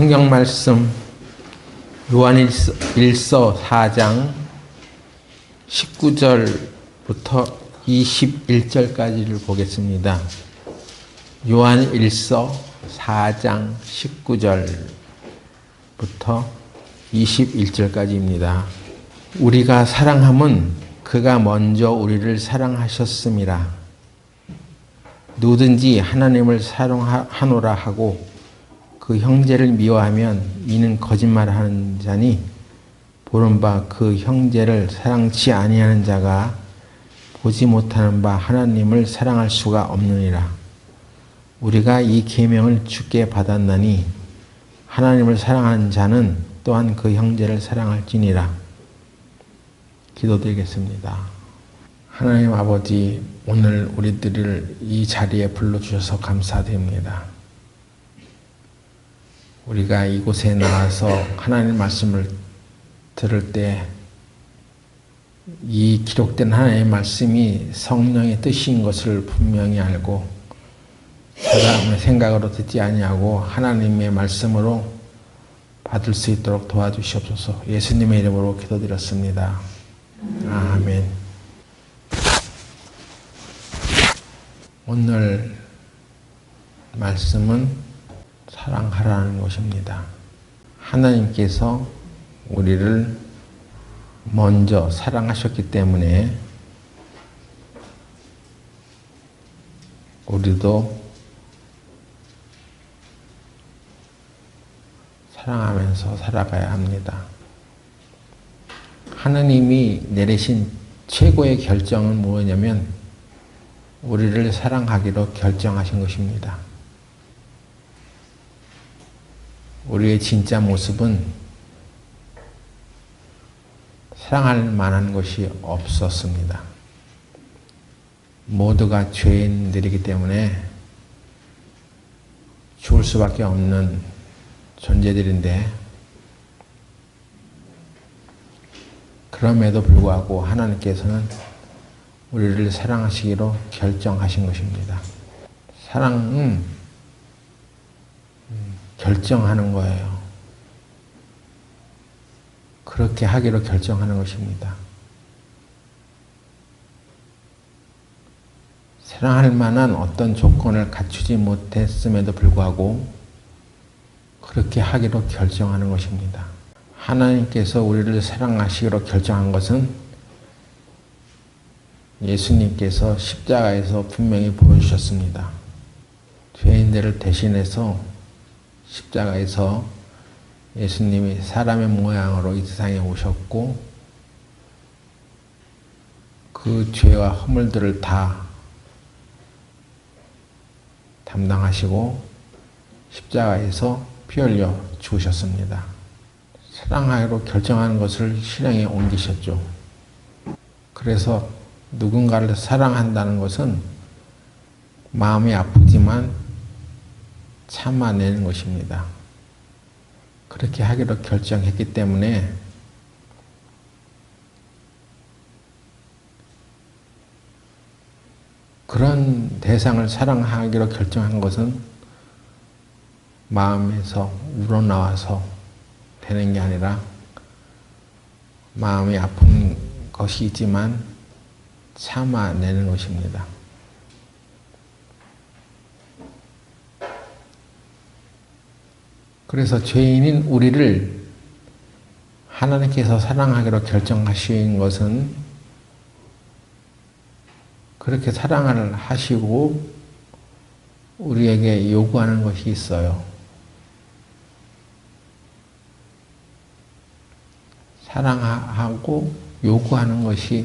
성경 말씀 요한일서 4장 19절부터 21절까지를 보겠습니다. 요한일서 4장 19절부터 21절까지입니다. 우리가 사랑함은 그가 먼저 우리를 사랑하셨음이라. 누구든지 하나님을 사랑하노라 하고 그 형제를 미워하면 이는 거짓말하는 자니 보는 바 그 형제를 사랑치 아니하는 자가 보지 못하는 바 하나님을 사랑할 수가 없느니라. 우리가 이 계명을 주께 받았나니 하나님을 사랑하는 자는 또한 그 형제를 사랑할지니라. 기도드리겠습니다. 하나님 아버지, 오늘 우리들을 이 자리에 불러주셔서 감사드립니다. 우리가 이곳에 나와서 하나님 말씀을 들을 때 이 기록된 하나님의 말씀이 성령의 뜻인 것을 분명히 알고 사람의 생각으로 듣지 아니하고 하나님의 말씀으로 받을 수 있도록 도와주시옵소서. 예수님의 이름으로 기도드렸습니다. 아멘. 오늘 말씀은 사랑하라는 것입니다. 하나님께서 우리를 먼저 사랑하셨기 때문에 우리도 사랑하면서 살아가야 합니다. 하나님이 내리신 최고의 결정은 뭐냐면 우리를 사랑하기로 결정하신 것입니다. 우리의 진짜 모습은 사랑할 만한 것이 없었습니다. 모두가 죄인들이기 때문에 죽을 수밖에 없는 존재들인데 그럼에도 불구하고 하나님께서는 우리를 사랑하시기로 결정하신 것입니다. 사랑은 결정하는 거예요. 그렇게 하기로 결정하는 것입니다. 사랑할 만한 어떤 조건을 갖추지 못했음에도 불구하고 그렇게 하기로 결정하는 것입니다. 하나님께서 우리를 사랑하시기로 결정한 것은 예수님께서 십자가에서 분명히 보여주셨습니다. 죄인들을 대신해서 십자가에서 예수님이 사람의 모양으로 이 세상에 오셨고 그 죄와 허물들을 다 담당하시고 십자가에서 피 흘려 죽으셨습니다. 사랑하기로 결정하는 것을 실행에 옮기셨죠. 그래서 누군가를 사랑한다는 것은 마음이 아프지만 참아내는 것입니다. 그렇게 하기로 결정했기 때문에 그런 대상을 사랑하기로 결정한 것은 마음에서 우러나와서 되는 게 아니라 마음이 아픈 것이 있지만 참아내는 것입니다. 그래서 죄인인 우리를 하나님께서 사랑하기로 결정하신 것은 그렇게 사랑을 하시고 우리에게 요구하는 것이 있어요. 사랑하고 요구하는 것이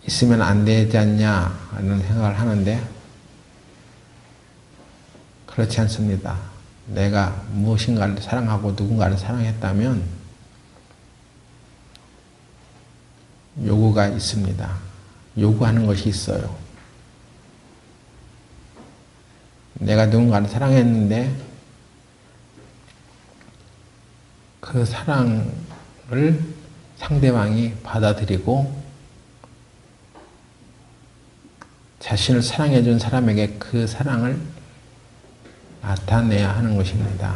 있으면 안 되지 않냐 하는 생각을 하는데 그렇지 않습니다. 내가 무엇인가를 사랑하고 누군가를 사랑했다면 요구가 있습니다. 요구하는 것이 있어요. 내가 누군가를 사랑했는데 그 사랑을 상대방이 받아들이고 자신을 사랑해준 사람에게 그 사랑을 나타내야 하는 것입니다.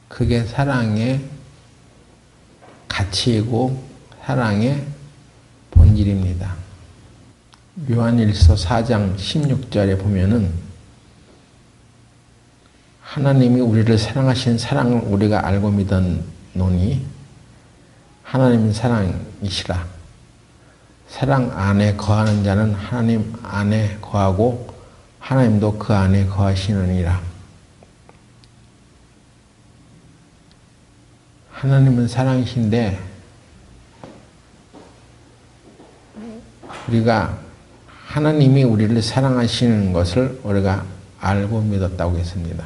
그게 사랑의 가치이고 사랑의 본질입니다. 요한일서 4장 16절에 보면은 하나님이 우리를 사랑하신 사랑을 우리가 알고 믿었노니 하나님은 사랑이시라. 사랑 안에 거하는 자는 하나님 안에 거하고 하나님도 그 안에 거하시느니라. 하나님은 사랑이신데 우리가 하나님이 우리를 사랑하시는 것을 우리가 알고 믿었다고 했습니다.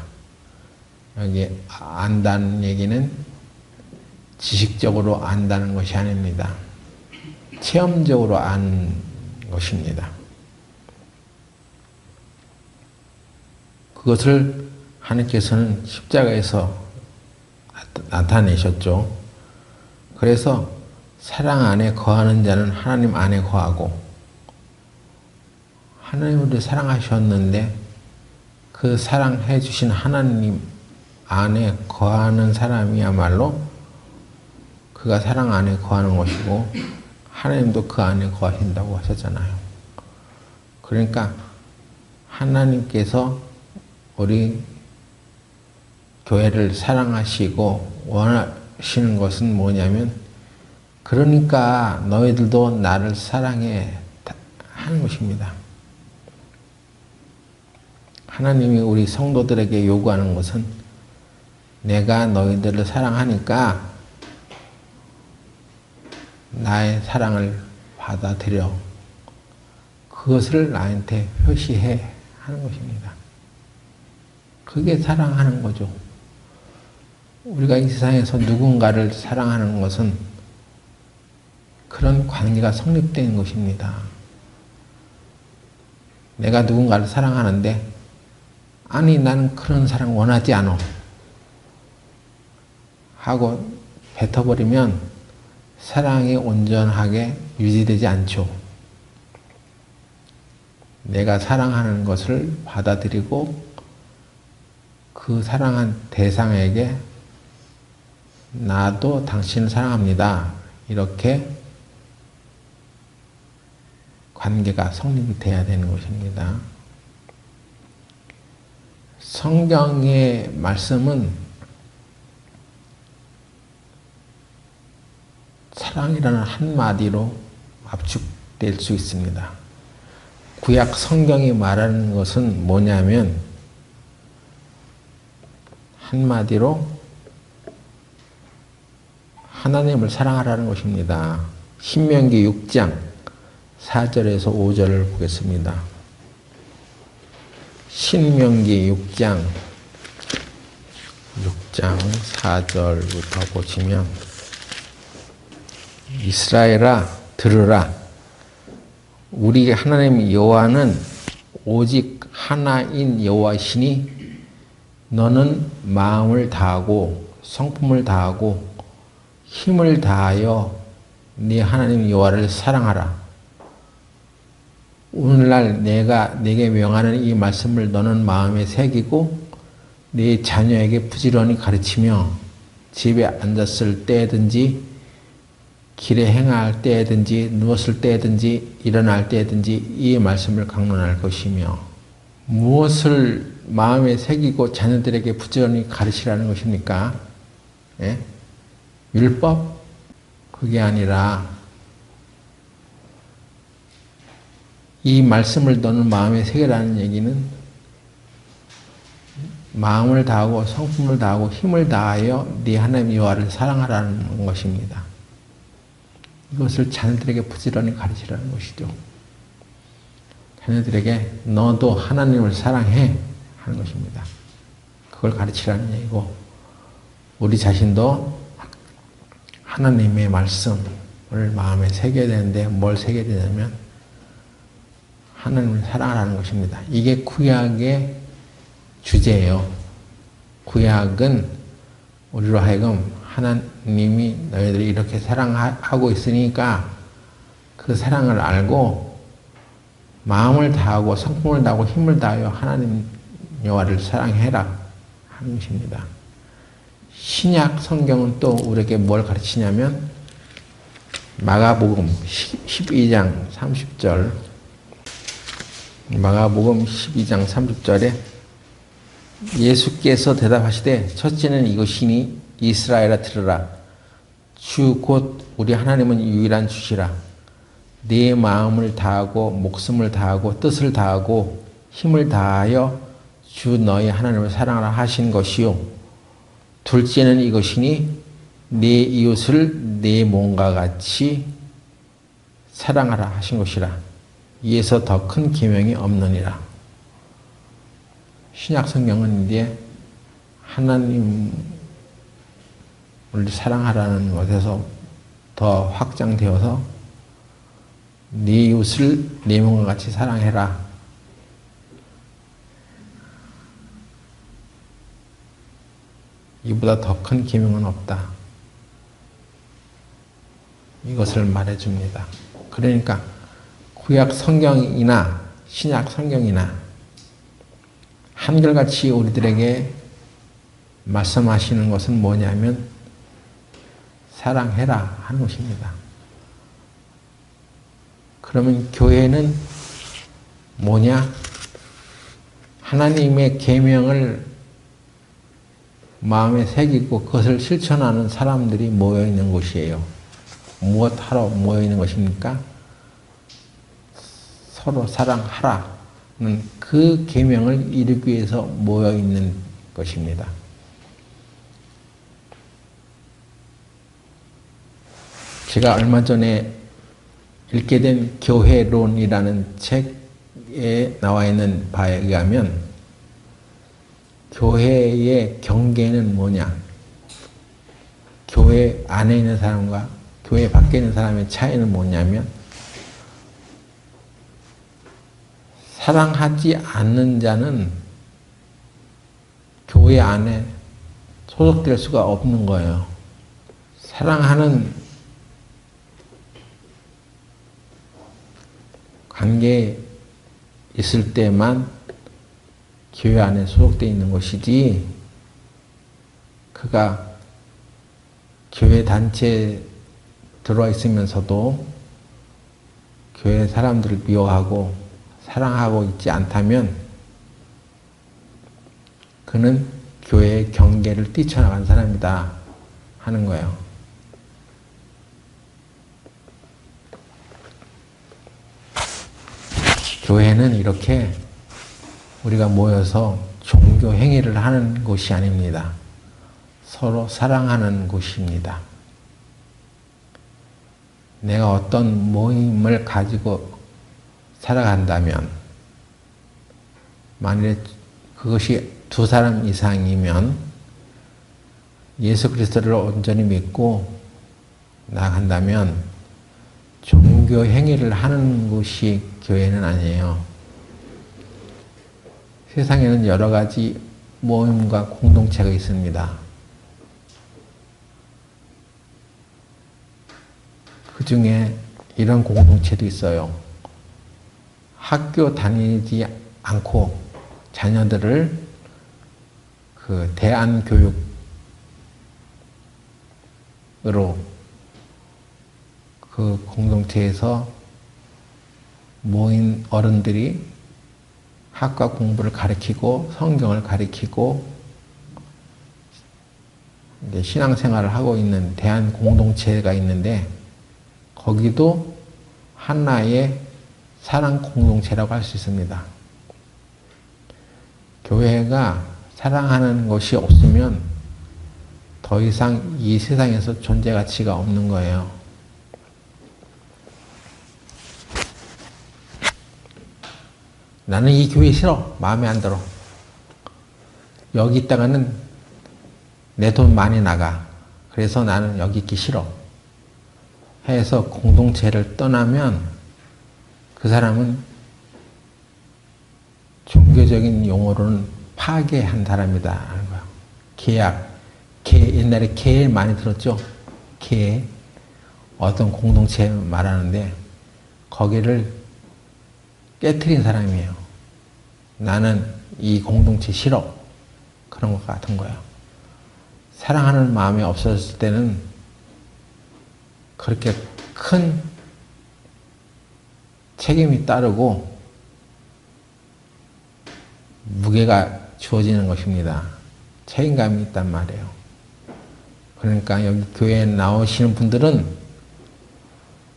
여기 안다는 얘기는 지식적으로 안다는 것이 아닙니다. 체험적으로 안 것입니다. 그것을 하나님께서는 십자가에서 나타내셨죠. 그래서 사랑 안에 거하는 자는 하나님 안에 거하고 하나님 우리를 사랑하셨는데 그 사랑해 주신 하나님 안에 거하는 사람이야말로 그가 사랑 안에 거하는 것이고 하나님도 그 안에 거하신다고 하셨잖아요. 그러니까 하나님께서 우리 교회를 사랑하시고 원하시는 것은 뭐냐면 그러니까 너희들도 나를 사랑해 하는 것입니다. 하나님이 우리 성도들에게 요구하는 것은 내가 너희들을 사랑하니까 나의 사랑을 받아들여 그것을 나한테 표시해 하는 것입니다. 그게 사랑하는 거죠. 우리가 이 세상에서 누군가를 사랑하는 것은 그런 관계가 성립된 것입니다. 내가 누군가를 사랑하는데 아니 나는 그런 사랑 원하지 않아 하고 뱉어버리면 사랑이 온전하게 유지되지 않죠. 내가 사랑하는 것을 받아들이고 그 사랑한 대상에게 나도 당신을 사랑합니다. 이렇게 관계가 성립이 돼야 되는 것입니다. 성경의 말씀은 사랑이라는 한마디로 압축될 수 있습니다. 구약 성경이 말하는 것은 뭐냐면 한마디로 하나님을 사랑하라는 것입니다. 신명기 6장 4절에서 5절을 보겠습니다. 신명기 6장 4절부터 보시면 이스라엘아 들으라. 우리 하나님 여호와는 오직 하나인 여호와시니 너는 마음을 다하고 성품을 다하고 힘을 다하여 네 하나님 여호와를 사랑하라. 오늘날 내가 네게 명하는 이 말씀을 너는 마음에 새기고 네 자녀에게 부지런히 가르치며 집에 앉았을 때든지 길에 행할 때든지 누웠을 때든지 일어날 때든지 이 말씀을 강론할 것이며 무엇을 마음에 새기고 자녀들에게 부지런히 가르치라는 것입니까? 예? 율법? 그게 아니라 이 말씀을 너는 마음에 새기라는 얘기는 마음을 다하고 성품을 다하고 힘을 다하여 네 하나님 여호와를 사랑하라는 것입니다. 이것을 자녀들에게 부지런히 가르치라는 것이죠. 자녀들에게 너도 하나님을 사랑해 하는 것입니다. 그걸 가르치라는 얘기고 우리 자신도 하나님의 말씀을 마음에 새겨야 되는데 뭘 새겨야 되냐면 하나님을 사랑하라는 것입니다. 이게 구약의 주제예요. 구약은 우리로 하여금 하나님이 너희들이 이렇게 사랑하고 있으니까 그 사랑을 알고 마음을 다하고 성품을 다하고 힘을 다하여 하나님 여호와를 사랑해라 하는 것입니다. 신약 성경은 또 우리에게 뭘 가르치냐면 마가복음 12장 30절 마가복음 12장 30절에 예수께서 대답하시되 첫째는 이것이니 이스라엘아 들으라. 주 곧 우리 하나님은 유일한 주시라. 네 마음을 다하고 목숨을 다하고 뜻을 다하고 힘을 다하여 주 너희 하나님을 사랑하라 하신 것이요. 둘째는 이것이니 네 이웃을 네 몸과 같이 사랑하라 하신 것이라. 이에서 더 큰 계명이 없느니라. 신약 성경은 이제 하나님을 사랑하라는 것에서 더 확장되어서 네 이웃을 네 몸과 같이 사랑해라. 이보다 더 큰 계명은 없다. 이것을 말해줍니다. 그러니까 구약 성경이나 신약 성경이나 한결같이 우리들에게 말씀하시는 것은 뭐냐면 사랑해라 하는 것입니다. 그러면 교회는 뭐냐? 하나님의 계명을 마음에 새기고 그것을 실천하는 사람들이 모여 있는 곳이에요. 무엇하러 모여 있는 것입니까? 서로 사랑하라는 그 계명을 이루기 위해서 모여 있는 것입니다. 제가 얼마 전에 읽게 된 교회론이라는 책에 나와 있는 바에 의하면 교회의 경계는 뭐냐? 교회 안에 있는 사람과 교회 밖에 있는 사람의 차이는 뭐냐면 사랑하지 않는 자는 교회 안에 소속될 수가 없는 거예요. 사랑하는 관계에 있을 때만 교회 안에 소속되어 있는 것이지 그가 교회 단체에 들어와 있으면서도 교회 사람들을 미워하고 사랑하고 있지 않다면 그는 교회의 경계를 뛰쳐나간 사람이다 하는 거예요. 교회는 이렇게 우리가 모여서 종교 행위를 하는 곳이 아닙니다. 서로 사랑하는 곳입니다. 내가 어떤 모임을 가지고 살아간다면 만일에 그것이 두 사람 이상이면 예수 그리스도를 온전히 믿고 나아간다면 종교 행위를 하는 곳이 교회는 아니에요. 세상에는 여러 가지 모임과 공동체가 있습니다. 그 중에 이런 공동체도 있어요. 학교 다니지 않고 자녀들을 그 대안교육으로 그 공동체에서 모인 어른들이 학과 공부를 가르치고 성경을 가르치고 이제 신앙생활을 하고 있는 대한 공동체가 있는데 거기도 하나의 사랑 공동체라고 할 수 있습니다. 교회가 사랑하는 것이 없으면 더 이상 이 세상에서 존재 가치가 없는 거예요. 나는 이 교회 싫어. 마음에 안 들어. 여기 있다가는 내 돈 많이 나가. 그래서 나는 여기 있기 싫어. 해서 공동체를 떠나면 그 사람은 종교적인 용어로는 파괴한 사람이다 하는 거야. 계약, 옛날에 계획 많이 들었죠? 계획. 어떤 공동체 말하는데 거기를 깨트린 사람이에요. 나는 이 공동체 싫어. 그런 것 같은 거예요. 사랑하는 마음이 없어졌을 때는 그렇게 큰 책임이 따르고 무게가 주어지는 것입니다. 책임감이 있단 말이에요. 그러니까 여기 교회에 나오시는 분들은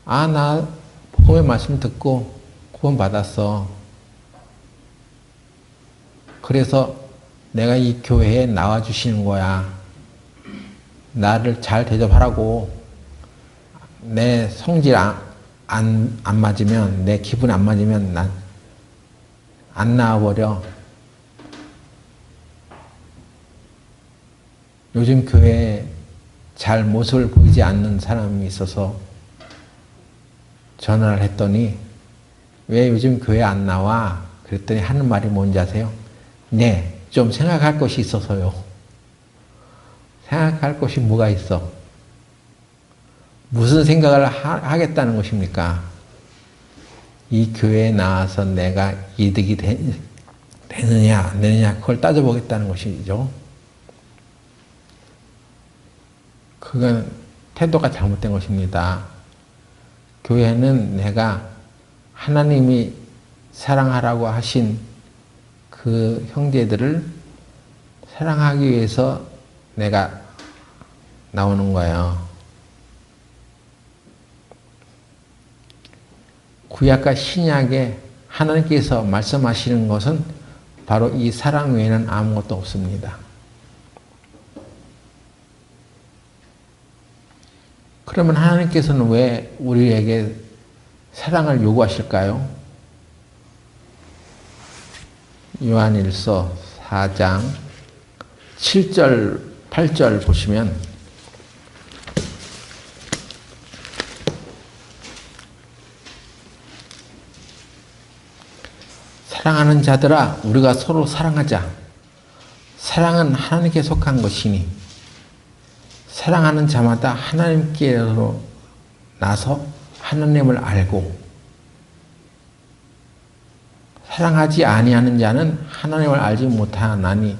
나 복음의 말씀 듣고 구원 받았어. 그래서 내가 이 교회에 나와주시는 거야. 나를 잘 대접하라고. 내 성질 안 맞으면, 내 기분 안 맞으면 난 안 나와버려. 요즘 교회에 잘 모습을 보이지 않는 사람이 있어서 전화를 했더니 왜 요즘 교회 안 나와? 그랬더니 하는 말이 뭔지 아세요? 네, 좀 생각할 것이 있어서요. 생각할 것이 뭐가 있어? 무슨 생각을 하겠다는 것입니까? 이 교회에 나와서 내가 이득이 되느냐 안 되느냐 그걸 따져보겠다는 것이죠. 그건 태도가 잘못된 것입니다. 교회는 내가 하나님이 사랑하라고 하신 그 형제들을 사랑하기 위해서 내가 나오는 거예요. 구약과 신약에 하나님께서 말씀하시는 것은 바로 이 사랑 외에는 아무것도 없습니다. 그러면 하나님께서는 왜 우리에게 사랑을 요구하실까요? 요한일서 4장 7절, 8절 보시면 사랑하는 자들아 우리가 서로 사랑하자. 사랑은 하나님께 속한 것이니 사랑하는 자마다 하나님께로 나서 하나님을 알고 사랑하지 아니하는 자는 하나님을 알지 못하나니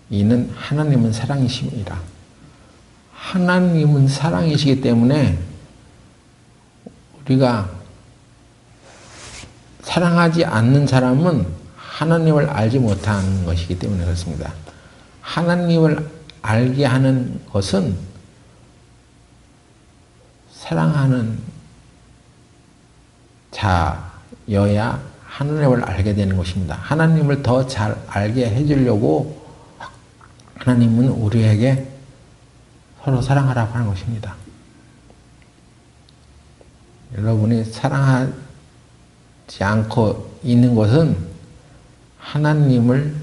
이는 하나님은 사랑이심이라. 하나님은 사랑이시기 때문에 우리가 사랑하지 않는 사람은 하나님을 알지 못하는 것이기 때문에 그렇습니다. 하나님을 알게 하는 것은 사랑하는 자여야 하나님을 알게 되는 것입니다. 하나님을 더 잘 알게 해주려고 하나님은 우리에게 서로 사랑하라고 하는 것입니다. 여러분이 사랑하지 않고 있는 것은 하나님을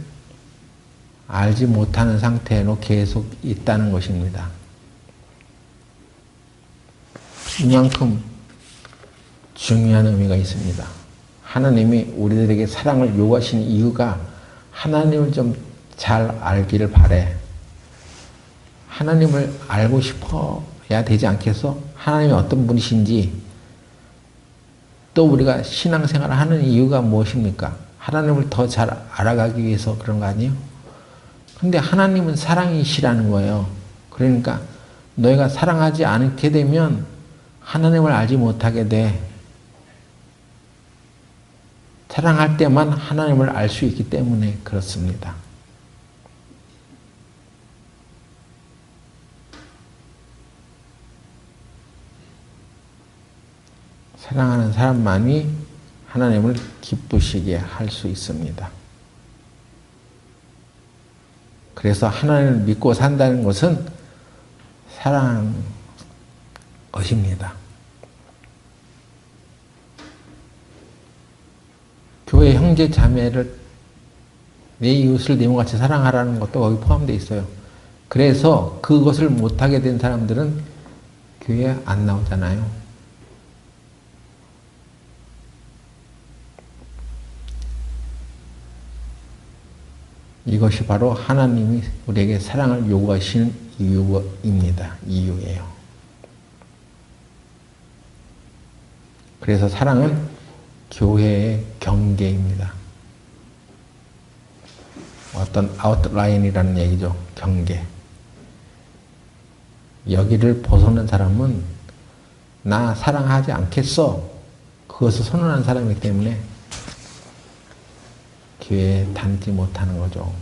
알지 못하는 상태로 계속 있다는 것입니다. 이만큼 중요한 의미가 있습니다. 하나님이 우리들에게 사랑을 요구하시는 이유가 하나님을 좀 잘 알기를 바래. 하나님을 알고 싶어야 되지 않겠어? 하나님이 어떤 분이신지. 또 우리가 신앙생활을 하는 이유가 무엇입니까? 하나님을 더 잘 알아가기 위해서 그런 거 아니에요? 근데 하나님은 사랑이시라는 거예요. 그러니까 너희가 사랑하지 않게 되면 하나님을 알지 못하게 돼. 사랑할 때만 하나님을 알 수 있기 때문에 그렇습니다. 사랑하는 사람만이 하나님을 기쁘시게 할 수 있습니다. 그래서 하나님을 믿고 산다는 것은 사랑하는 것입니다. 교회 형제 자매를 내 이웃을 내 몸같이 사랑하라는 것도 거기 포함되어 있어요. 그래서 그것을 못하게 된 사람들은 교회에 안 나오잖아요. 이것이 바로 하나님이 우리에게 사랑을 요구하시는 이유입니다. 이유예요. 그래서 사랑은 교회의 경계입니다. 어떤 아웃라인이라는 얘기죠. 경계. 여기를 벗어난 사람은 나 사랑하지 않겠어. 그것을 선언한 사람이기 때문에 교회에 다니지 못하는 거죠.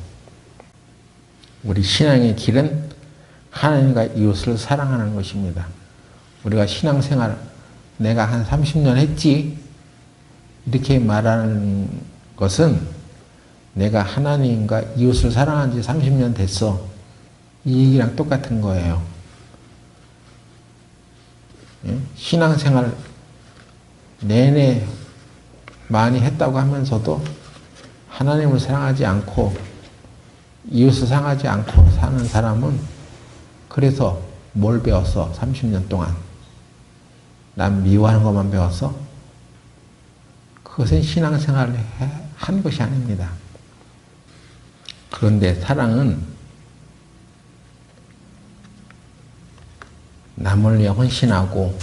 우리 신앙의 길은 하나님과 이웃을 사랑하는 것입니다. 우리가 신앙생활 내가 한 30년 했지 이렇게 말하는 것은 내가 하나님과 이웃을 사랑한 지 30년 됐어. 이 얘기랑 똑같은 거예요. 신앙생활 내내 많이 했다고 하면서도 하나님을 사랑하지 않고 이웃을 사랑하지 않고 사는 사람은 그래서 뭘 배웠어? 30년 동안. 난 미워하는 것만 배웠어? 그것은 신앙생활을 한 것이 아닙니다. 그런데 사랑은 남을 위해 헌신하고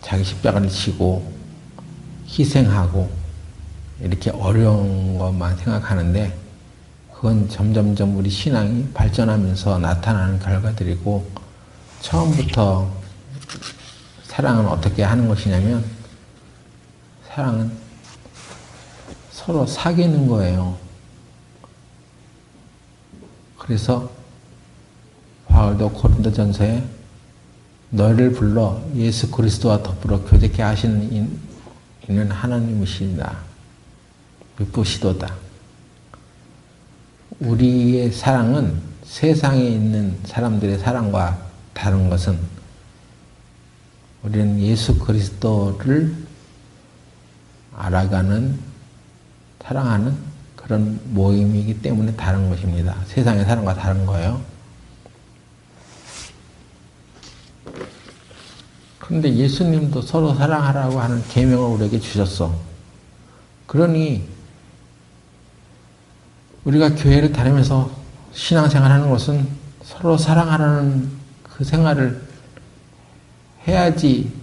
자기 십자가를 지고 희생하고 이렇게 어려운 것만 생각하는데 그건 점점점 우리 신앙이 발전하면서 나타나는 결과들이고 처음부터 사랑은 어떻게 하는 것이냐면 사랑은 서로 사귀는 거예요. 그래서 바울도 고린도전서에 너희를 불러 예수 그리스도와 더불어 교제케 하시는 이는 하나님이시다. 미쁘시도다. 우리의 사랑은 세상에 있는 사람들의 사랑과 다른 것은 우리는 예수 그리스도를 알아가는, 사랑하는 그런 모임이기 때문에 다른 것입니다. 세상의 사랑과 다른 거예요. 그런데 예수님도 서로 사랑하라고 하는 계명을 우리에게 주셨어. 그러니 우리가 교회를 다니면서 신앙생활 하는 것은 서로 사랑하라는 그 생활을 해야지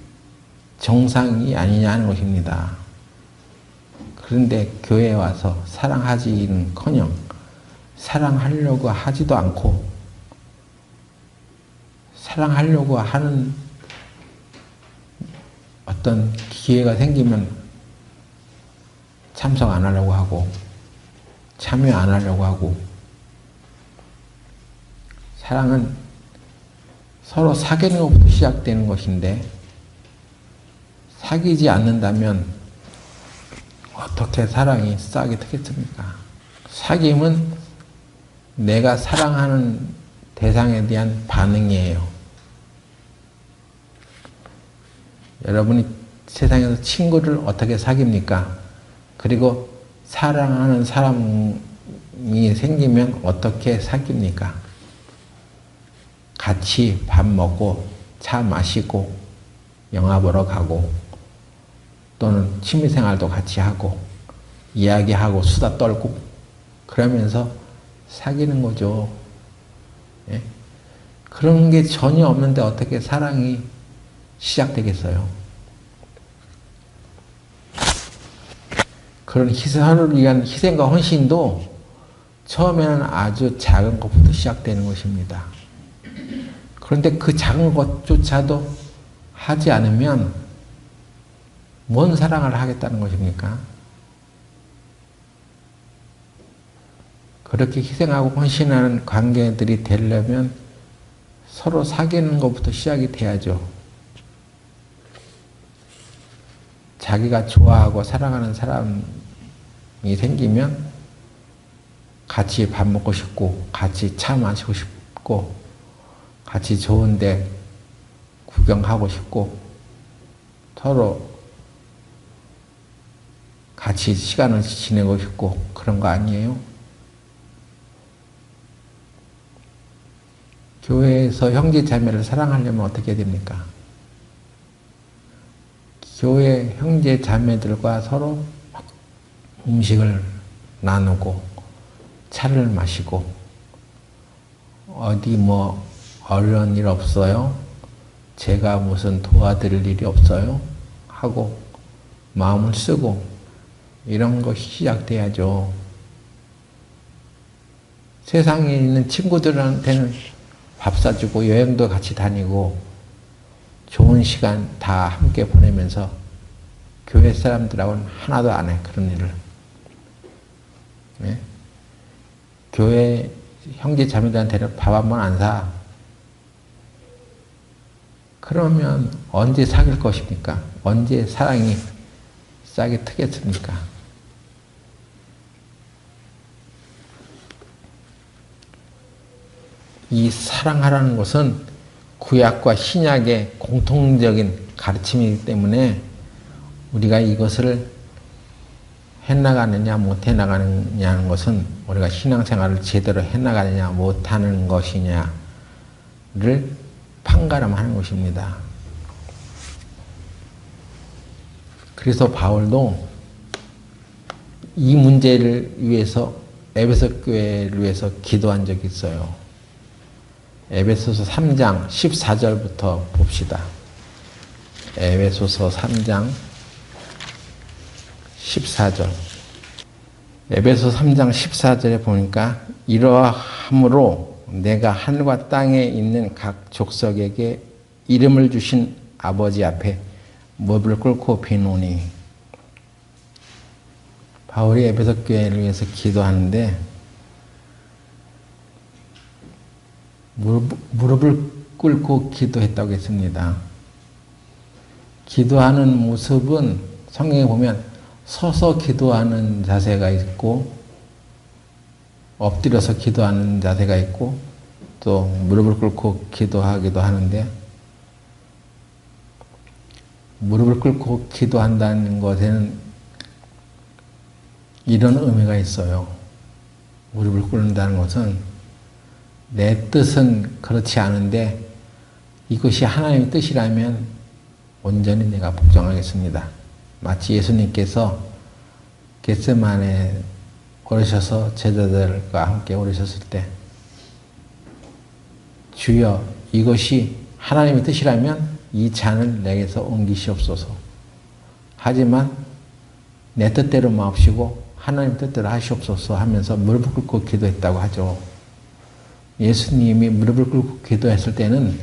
정상이 아니냐 하는 것입니다. 그런데 교회에 와서 사랑하지는커녕 사랑하려고 하지도 않고 사랑하려고 하는 어떤 기회가 생기면 참석 안 하려고 하고 참여 안 하려고 하고 사랑은 서로 사귀는 것부터 시작되는 것인데 사귀지 않는다면 어떻게 사랑이 싹이 트겠습니까? 사귐은 내가 사랑하는 대상에 대한 반응이에요. 여러분이 세상에서 친구를 어떻게 사깁니까? 그리고 사랑하는 사람이 생기면 어떻게 사깁니까? 같이 밥 먹고 차 마시고 영화 보러 가고 또는 취미생활도 같이 하고 이야기하고 수다 떨고 그러면서 사귀는 거죠. 예? 그런 게 전혀 없는데 어떻게 사랑이 시작되겠어요? 그런 서로를 위한 희생과 헌신도 처음에는 아주 작은 것부터 시작되는 것입니다. 그런데 그 작은 것조차도 하지 않으면 뭔 사랑을 하겠다는 것입니까? 그렇게 희생하고 헌신하는 관계들이 되려면 서로 사귀는 것부터 시작이 돼야죠. 자기가 좋아하고 사랑하는 사람이 생기면 같이 밥 먹고 싶고 같이 차 마시고 싶고 같이 좋은데 구경하고 싶고 서로 같이 시간을 지내고 싶고 그런 거 아니에요? 교회에서 형제 자매를 사랑하려면 어떻게 됩니까? 교회 형제 자매들과 서로 음식을 나누고 차를 마시고 어디 뭐 어려운 일 없어요? 제가 무슨 도와드릴 일이 없어요? 하고 마음을 쓰고 이런 것이 시작돼야죠. 세상에 있는 친구들한테는 밥 사주고 여행도 같이 다니고 좋은 시간 다 함께 보내면서 교회 사람들하고는 하나도 안 해, 그런 일을. 네? 교회 형제 자매들한테는 밥 한 번 안 사. 그러면 언제 사귈 것입니까? 언제 사랑이 싹이 트겠습니까? 이 사랑하라는 것은 구약과 신약의 공통적인 가르침이기 때문에 우리가 이것을 해나가느냐 못 해나가느냐는 것은 우리가 신앙생활을 제대로 해나가느냐 못하는 것이냐를 판가름하는 것입니다. 그래서 바울도 이 문제를 위해서 에베소 교회를 위해서 기도한 적이 있어요. 에베소서 3장 14절부터 봅시다. 에베소서 3장 14절. 에베소 3장 14절에 보니까 이러함으로 내가 하늘과 땅에 있는 각 족속에게 이름을 주신 아버지 앞에 무릎을 꿇고 비노니. 바울이 에베소 교회를 위해서 기도하는데 무릎을 꿇고 기도했다고 했습니다. 기도하는 모습은 성경에 보면 서서 기도하는 자세가 있고 엎드려서 기도하는 자세가 있고 또 무릎을 꿇고 기도하기도 하는데 무릎을 꿇고 기도한다는 것에는 이런 의미가 있어요. 무릎을 꿇는다는 것은 내 뜻은 그렇지 않은데 이것이 하나님의 뜻이라면 온전히 내가 복종하겠습니다. 마치 예수님께서 겟세마네에 오르셔서 제자들과 함께 오르셨을 때 주여 이것이 하나님의 뜻이라면 이 잔을 내게서 옮기시옵소서. 하지만 내 뜻대로 마옵시고 하나님 뜻대로 하시옵소서 하면서 무릎을 꿇고 기도했다고 하죠. 예수님이 무릎을 꿇고 기도했을 때는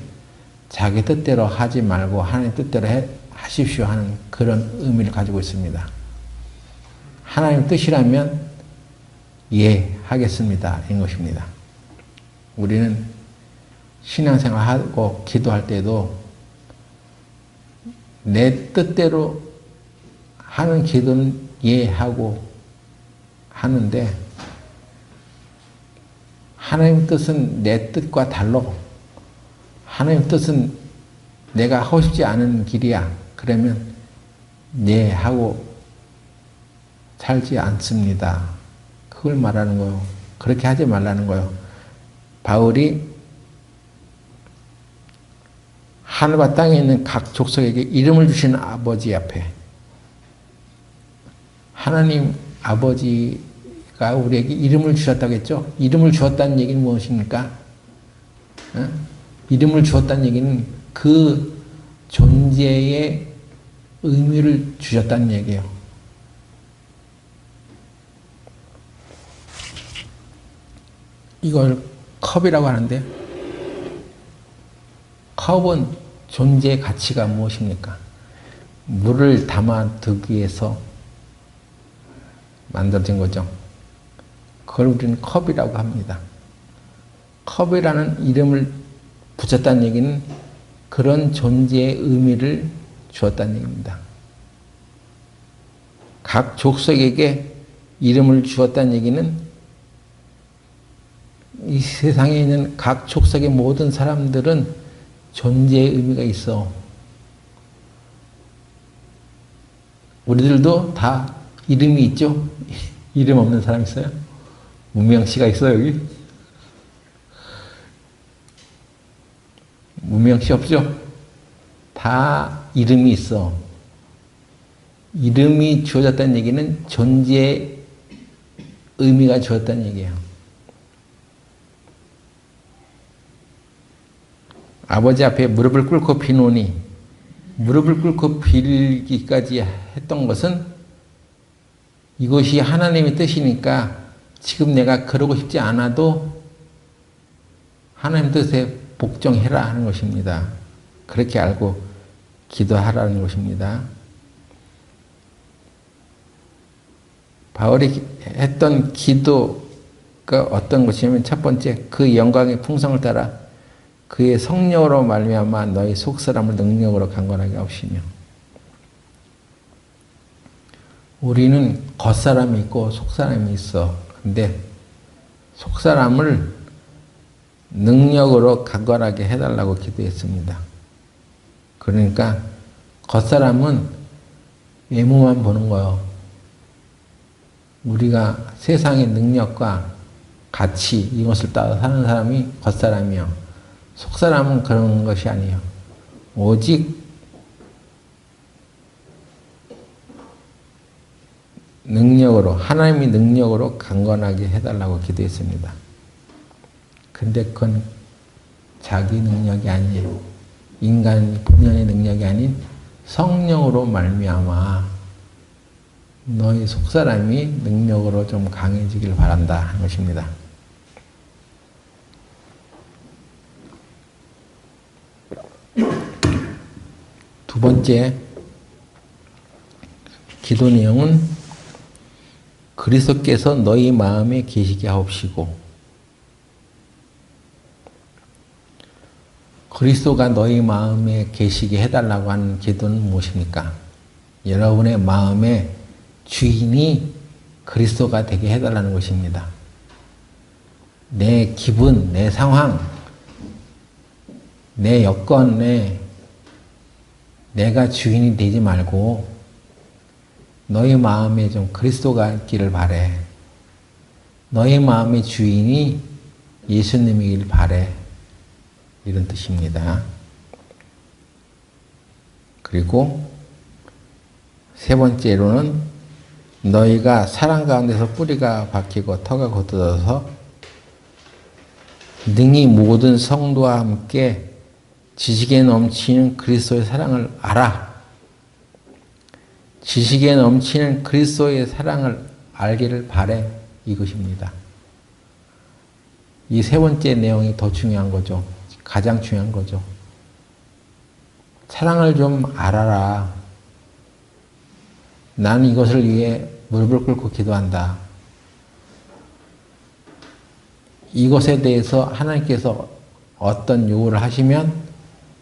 자기 뜻대로 하지 말고 하나님 뜻대로 하십시오 하는 그런 의미를 가지고 있습니다. 하나님 뜻이라면 예 하겠습니다 인 것입니다. 우리는 신앙생활하고 기도할 때도 내 뜻대로 하는 기도는 예 하고 하는데 하나님 뜻은 내 뜻과 달로 하나님 뜻은 내가 하고 싶지 않은 길이야. 그러면 네 하고 살지 않습니다. 그걸 말하는 거예요. 그렇게 하지 말라는 거예요. 바울이 하늘과 땅에 있는 각 족속에게 이름을 주신 아버지 앞에 하나님 아버지가 우리에게 이름을 주셨다고 했죠. 이름을 주었다는 얘기는 무엇입니까? 이름을 주었다는 얘기는 그 존재의 의미를 주셨다는 얘기예요. 이걸 컵이라고 하는데 컵은 존재의 가치가 무엇입니까? 물을 담아두기 위해서 만들어진 거죠. 그걸 우리는 컵이라고 합니다. 컵이라는 이름을 붙였다는 얘기는 그런 존재의 의미를 주었다는 얘기입니다. 각 족속에게 이름을 주었다는 얘기는 이 세상에 있는 각 족속의 모든 사람들은 존재의 의미가 있어. 우리들도 다 이름이 있죠? 이름 없는 사람 있어요? 문명 씨가 있어요, 여기? 문명 씨 없죠? 다 이름이 있어. 이름이 주어졌다는 얘기는 존재의 의미가 주어졌다는 얘기예요. 아버지 앞에 무릎을 꿇고 비노니, 무릎을 꿇고 빌기까지 했던 것은 이것이 하나님의 뜻이니까 지금 내가 그러고 싶지 않아도 하나님 뜻에 복종해라 하는 것입니다. 그렇게 알고 기도하라는 것입니다. 바울이 했던 기도가 어떤 것이냐면 첫 번째, 그 영광의 풍성을 따라 그의 성령으로 말미암아 너희 속사람을 능력으로 강건하게 하시며. 우리는 겉사람이 있고 속사람이 있어. 근데 속사람을 능력으로 강건하게 해달라고 기도했습니다. 그러니까 겉사람은 외모만 보는 거예요. 우리가 세상의 능력과 가치 이것을 따라 사는 사람이 겉사람이요. 속사람은 그런 것이 아니에요. 오직 능력으로, 하나님의 능력으로 강건하게 해달라고 기도했습니다. 근데 그건 자기 능력이 아니에요. 인간 본연의 능력이 아닌 성령으로 말미암아 너희 속사람이 능력으로 좀 강해지길 바란다 하는 것입니다. 두 번째 기도 내용은 그리스도께서 너희 마음에 계시게 하옵시고. 그리스도가 너희 마음에 계시게 해달라고 하는 기도는 무엇입니까? 여러분의 마음의 주인이 그리스도가 되게 해달라는 것입니다. 내 기분, 내 상황, 내 여건에 내가 주인이 되지 말고 너희 마음에 좀 그리스도가 있기를 바래. 너희 마음의 주인이 예수님이길 바래. 이런 뜻입니다. 그리고 세 번째로는 너희가 사랑 가운데서 뿌리가 박히고 터가 돋아서 능히 모든 성도와 함께 지식에 넘치는 그리스도의 사랑을 알아. 지식에 넘치는 그리스도의 사랑을 알기를 바래. 이것입니다. 이 세 번째 내용이 더 중요한 거죠. 가장 중요한 거죠. 사랑을 좀 알아라. 나는 이것을 위해 무릎을 꿇고 기도한다. 이것에 대해서 하나님께서 어떤 요구를 하시면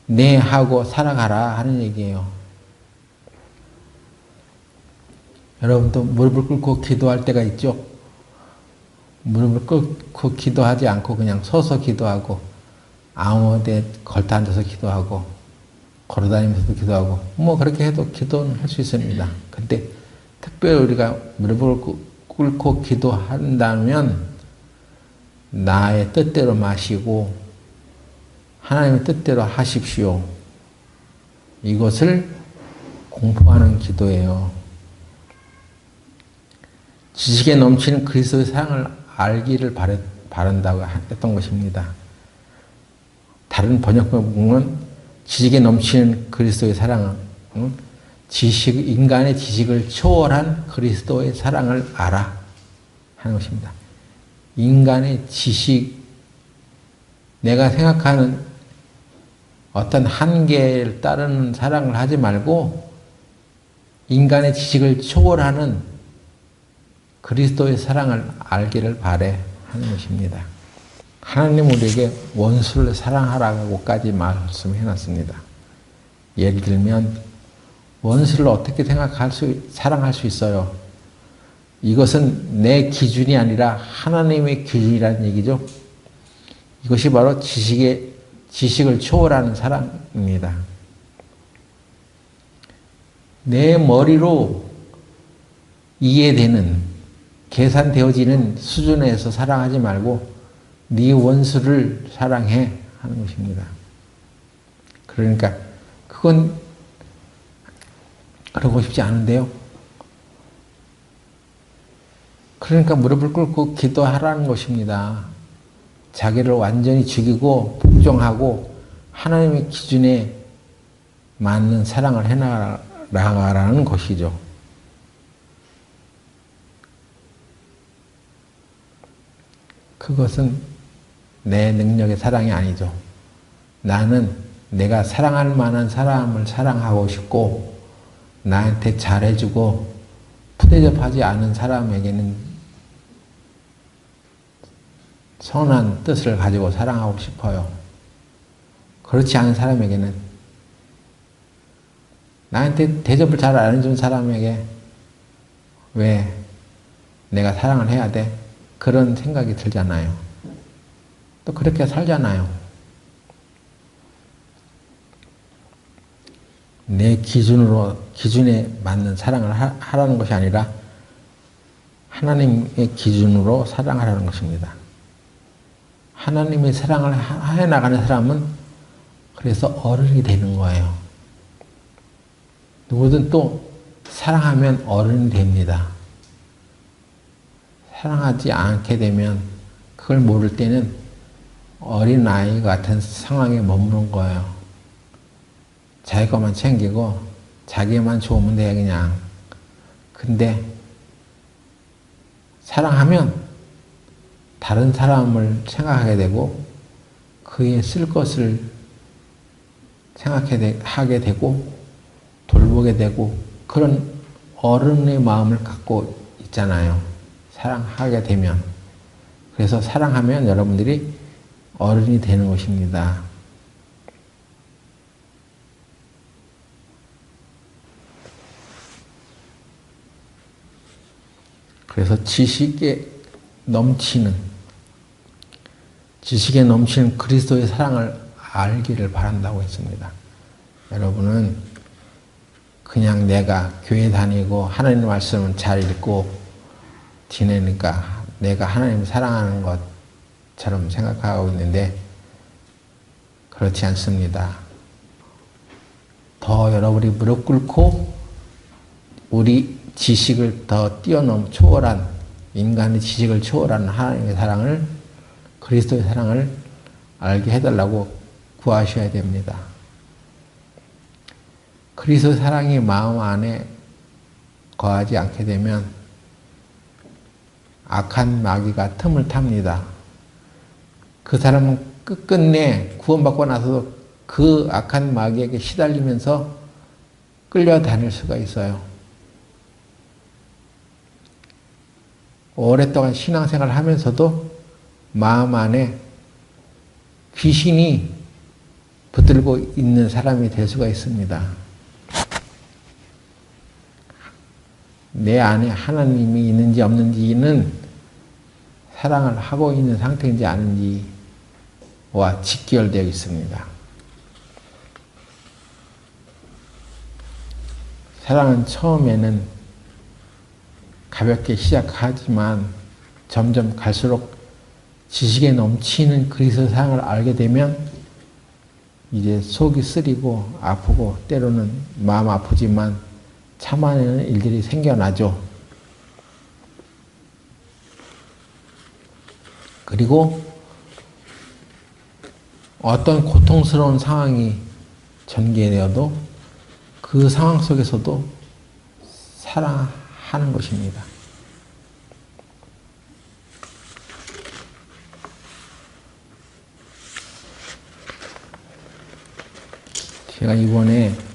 네 하고 살아가라 하는 얘기예요. 여러분도 무릎을 꿇고 기도할 때가 있죠? 무릎을 꿇고 기도하지 않고 그냥 서서 기도하고 아무 데 걸터 앉아서 기도하고 걸어다니면서도 기도하고 뭐 그렇게 해도 기도는 할 수 있습니다. 근데 특별히 우리가 무릎을 꿇고 기도한다면 나의 뜻대로 마시고 하나님의 뜻대로 하십시오. 이것을 공포하는 기도예요. 지식에 넘치는 그리스도의 사랑을 알기를 바란다고 했던 것입니다. 다른 번역본 보면 지식에 넘치는 그리스도의 사랑은 인간의 지식을 초월한 그리스도의 사랑을 알아 하는 것입니다. 인간의 지식, 내가 생각하는 어떤 한계를 따르는 사랑을 하지 말고 인간의 지식을 초월하는 그리스도의 사랑을 알기를 바래 하는 것입니다. 하나님 우리에게 원수를 사랑하라고까지 말씀해 놨습니다. 예를 들면 원수를 어떻게 사랑할 수 있어요? 이것은 내 기준이 아니라 하나님의 기준이라는 얘기죠. 이것이 바로 지식을 초월하는 사랑입니다. 내 머리로 이해되는, 계산되어지는 수준에서 사랑하지 말고 네 원수를 사랑해 하는 것입니다. 그러니까 그건 그러고 싶지 않은데요. 그러니까 무릎을 꿇고 기도하라는 것입니다. 자기를 완전히 죽이고 복종하고 하나님의 기준에 맞는 사랑을 해나가라는 것이죠. 그것은 내 능력의 사랑이 아니죠. 나는 내가 사랑할 만한 사람을 사랑하고 싶고 나한테 잘해주고 푸대접하지 않은 사람에게는 선한 뜻을 가지고 사랑하고 싶어요. 그렇지 않은 사람에게는 나한테 대접을 잘 안 해준 사람에게 왜 내가 사랑을 해야 돼? 그런 생각이 들잖아요. 또 그렇게 살잖아요. 내 기준에 맞는 사랑을 하라는 것이 아니라 하나님의 기준으로 사랑하라는 것입니다. 하나님의 사랑을 해나가는 사람은 그래서 어른이 되는 거예요. 누구든 또 사랑하면 어른이 됩니다. 사랑하지 않게 되면 그걸 모를 때는 어린아이 같은 상황에 머무른 거예요. 자기 것만 챙기고 자기만 좋으면 돼 그냥. 근데 사랑하면 다른 사람을 생각하게 되고 그의 쓸 것을 생각하게 되고 돌보게 되고 그런 어른의 마음을 갖고 있잖아요. 사랑하게 되면. 그래서 사랑하면 여러분들이 어른이 되는 것입니다. 그래서 지식에 넘치는 그리스도의 사랑을 알기를 바란다고 했습니다. 여러분은 그냥 내가 교회 다니고 하나님 말씀을 잘 읽고 지내니까 내가 하나님을 사랑하는 것처럼 생각하고 있는데 그렇지 않습니다. 더 여러분이 무릎 꿇고 우리 지식을 더 초월한 인간의 지식을 초월한 하나님의 사랑을 그리스도의 사랑을 알게 해달라고 구하셔야 됩니다. 그리스도의 사랑이 마음 안에 거하지 않게 되면 악한 마귀가 틈을 탑니다. 그 사람은 끝끝내 구원받고 나서도 그 악한 마귀에게 시달리면서 끌려다닐 수가 있어요. 오랫동안 신앙생활을 하면서도 마음 안에 귀신이 붙들고 있는 사람이 될 수가 있습니다. 내 안에 하나님이 있는지 없는지는 사랑을 하고 있는 상태인지 아닌지와 직결되어 있습니다. 사랑은 처음에는 가볍게 시작하지만 점점 갈수록 지식에 넘치는 그리스도의 사랑을 알게 되면 이제 속이 쓰리고 아프고 때로는 마음 아프지만 참아내는 일들이 생겨나죠. 그리고 어떤 고통스러운 상황이 전개되어도 그 상황 속에서도 사랑하는 것입니다. 제가 이번에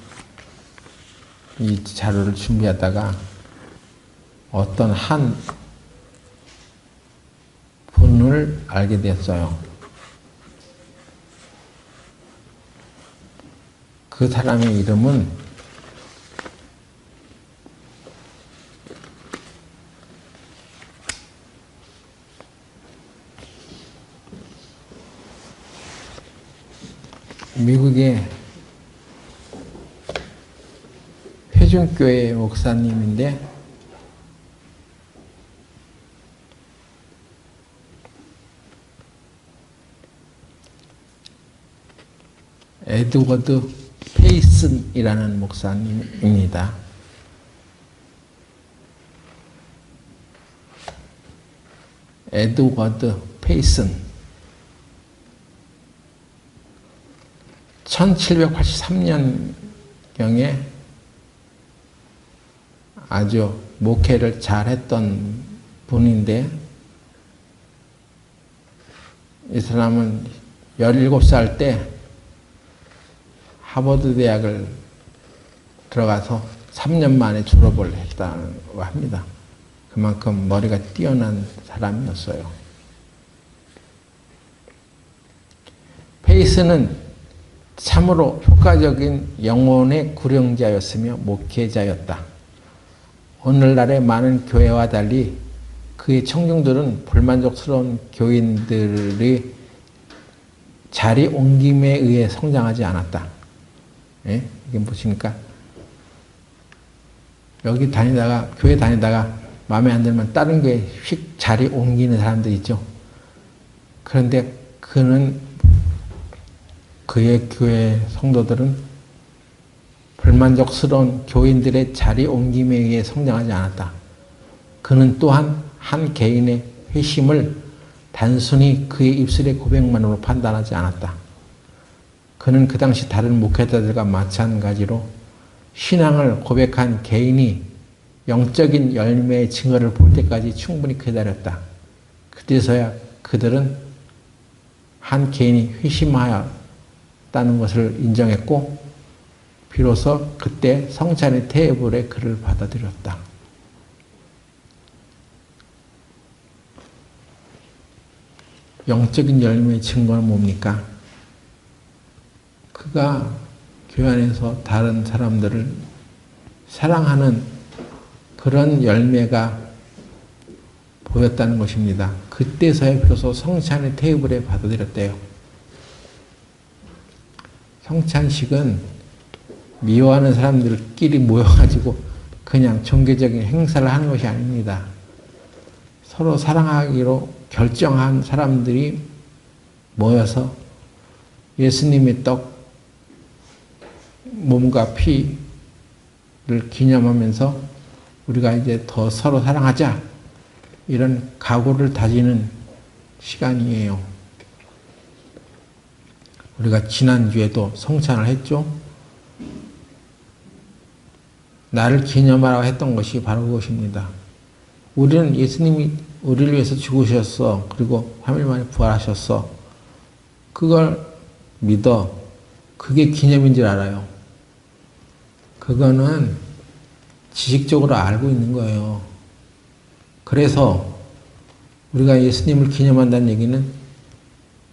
이 자료를 준비하다가 어떤 한 분을 알게 됐어요. 그 사람의 이름은 미국의 회중교회 목사님인데 에드워드 페이슨이라는 목사님입니다. 에드워드 페이슨 1783년경에 아주 목회를 잘했던 분인데 이 사람은 17살 때 하버드 대학을 들어가서 3년 만에 졸업을 했다고 합니다. 그만큼 머리가 뛰어난 사람이었어요. 페이스는 참으로 효과적인 영혼의 구령자였으며 목회자였다. 오늘날의 많은 교회와 달리 그의 청중들은 불만족스러운 교인들의 자리 옮김에 의해 성장하지 않았다. 예? 이게 무엇입니까? 여기 다니다가, 교회 다니다가 마음에 안 들면 다른 교회에 휙 자리 옮기는 사람들 있죠. 그런데 그의 교회 성도들은 불만족스러운 교인들의 자리 옮김에 의해 성장하지 않았다. 그는 또한 한 개인의 회심을 단순히 그의 입술의 고백만으로 판단하지 않았다. 그는 그 당시 다른 목회자들과 마찬가지로 신앙을 고백한 개인이 영적인 열매의 증거를 볼 때까지 충분히 기다렸다. 그때서야 그들은 한 개인이 회심하였다는 것을 인정했고 비로소 그때 성찬의 테이블에 그를 받아들였다. 영적인 열매의 증거는 뭡니까? 그가 교회 안에서 다른 사람들을 사랑하는 그런 열매가 보였다는 것입니다. 그때서야 비로소 성찬의 테이블에 받아들였대요. 성찬식은 미워하는 사람들끼리 모여가지고 그냥 종교적인 행사를 하는 것이 아닙니다. 서로 사랑하기로 결정한 사람들이 모여서 예수님의 떡, 몸과 피를 기념하면서 우리가 이제 더 서로 사랑하자 이런 각오를 다지는 시간이에요. 우리가 지난주에도 성찬을 했죠. 나를 기념하라고 했던 것이 바로 그것입니다. 우리는 예수님이 우리를 위해서 죽으셨어. 그리고 3일 만에 부활하셨어. 그걸 믿어. 그게 기념인 줄 알아요. 그거는 지식적으로 알고 있는 거예요. 그래서 우리가 예수님을 기념한다는 얘기는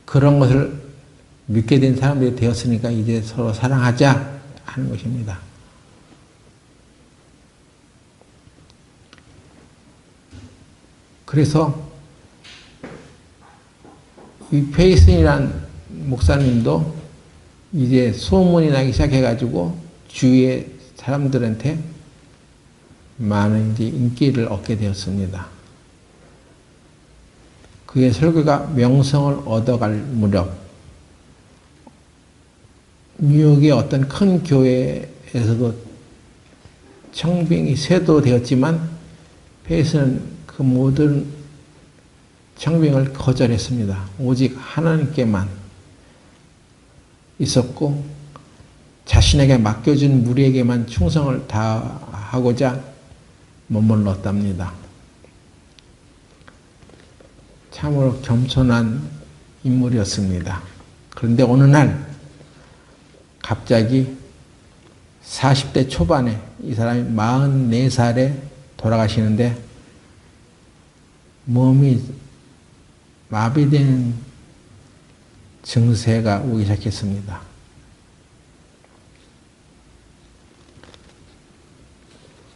그런 것을 믿게 된 사람들이 되었으니까 이제 서로 사랑하자 하는 것입니다. 그래서 이 페이슨이란 목사님도 이제 소문이 나기 시작해가지고 주위의 사람들한테 많은 이제 인기를 얻게 되었습니다. 그의 설교가 명성을 얻어갈 무렵 뉴욕의 어떤 큰 교회에서도 청빙이 쇄도되었지만 페이슨은 그 모든 청빙을 거절했습니다. 오직 하나님께만 있었고 자신에게 맡겨준 무리에게만 충성을 다하고자 머물렀답니다. 참으로 겸손한 인물이었습니다. 그런데 어느 날 갑자기 40대 초반에 이 사람이 44살에 돌아가시는데 몸이 마비되는 증세가 오기 시작했습니다.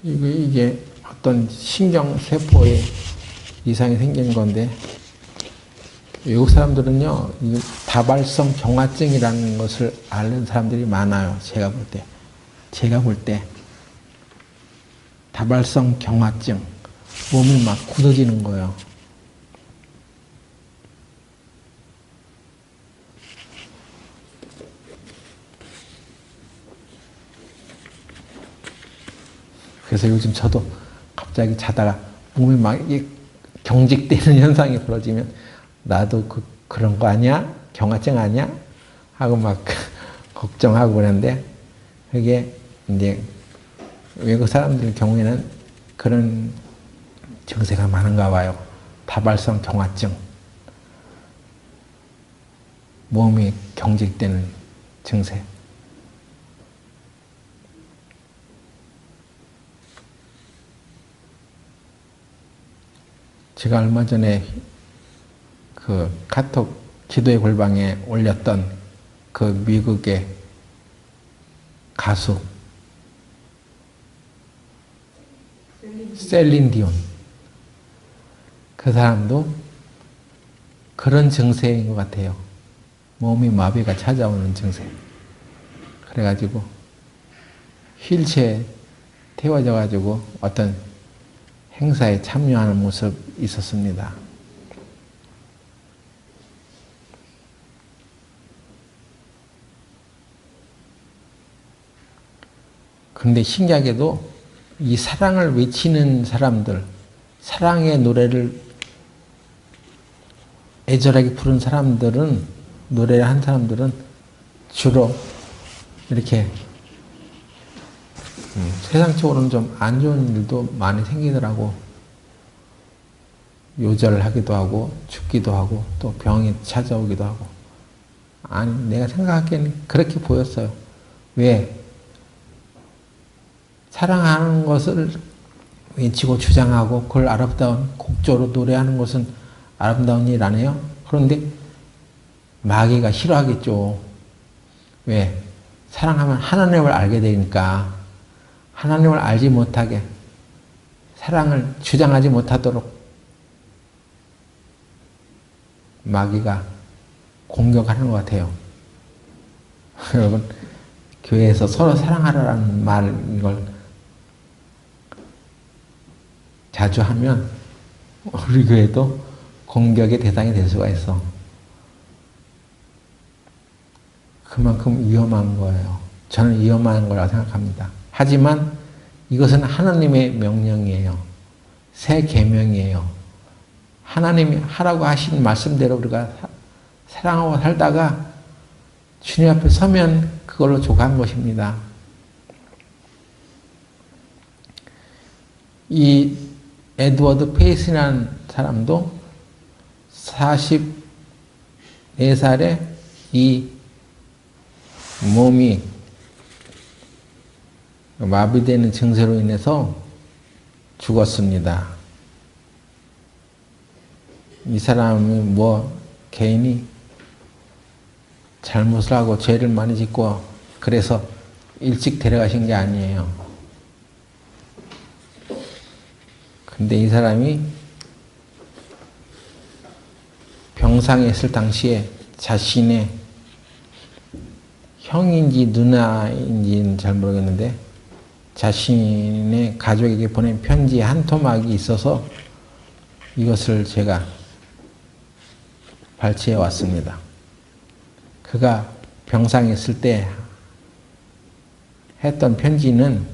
이게 어떤 신경세포에 이상이 생긴 건데 외국 사람들은요, 다발성 경화증이라는 것을 아는 사람들이 많아요. 제가 볼 때. 다발성 경화증. 몸이 막 굳어지는 거예요. 그래서 요즘 저도 갑자기 자다가 몸이 막 경직되는 현상이 벌어지면 나도 그런 거 아니야? 경화증 아니야? 하고 막 걱정하고 그러는데 그게 이제 외국 사람들 경우에는 그런 증세가 많은가 봐요. 다발성 경화증. 몸이 경직되는 증세. 제가 얼마 전에 그 카톡 기도의 골방에 올렸던 그 미국의 가수 셀린 디온, 그 사람도 그런 증세인 것 같아요. 몸이 마비가 찾아오는 증세. 그래가지고 휠체어에 태워져가지고 어떤 행사에 참여하는 모습이 있었습니다. 그런데 신기하게도 이 사랑을 외치는 사람들, 사랑의 노래를 애절하게 부른 사람들은, 노래를 한 사람들은 주로 이렇게 세상적으로는 좀 안 좋은 일도 많이 생기더라고. 요절하기도 하고 죽기도 하고 또 병이 찾아오기도 하고. 아니, 내가 생각하기에는 그렇게 보였어요. 왜? 사랑하는 것을 외치고 주장하고 그걸 아름다운 곡조로 노래하는 것은 아름다운 일 아니에요? 그런데 마귀가 싫어하겠죠. 왜? 사랑하면 하나님을 알게 되니까 하나님을 알지 못하게, 사랑을 주장하지 못하도록 마귀가 공격하는 것 같아요. 여러분, 교회에서 서로 사랑하라는 말, 이걸 자주 하면 우리 교회도 공격의 대상이 될 수가 있어. 그만큼 위험한 거예요. 저는 위험한 거라고 생각합니다. 하지만 이것은 하나님의 명령이에요. 새 계명이에요. 하나님이 하라고 하신 말씀대로 우리가 사랑하고 살다가 주님 앞에 서면 그걸로 족한 것입니다. 이 에드워드 페이스라는 사람도 44살에 이 몸이 마비되는 증세로 인해서 죽었습니다. 이 사람이 개인이 잘못을 하고 죄를 많이 짓고 그래서 일찍 데려가신 게 아니에요. 근데 이 사람이 병상에 있을 당시에 자신의 형인지 누나인지는 잘 모르겠는데 자신의 가족에게 보낸 편지에 한 토막이 있어서 이것을 제가 발췌해 왔습니다. 그가 병상에 있을 때 했던 편지는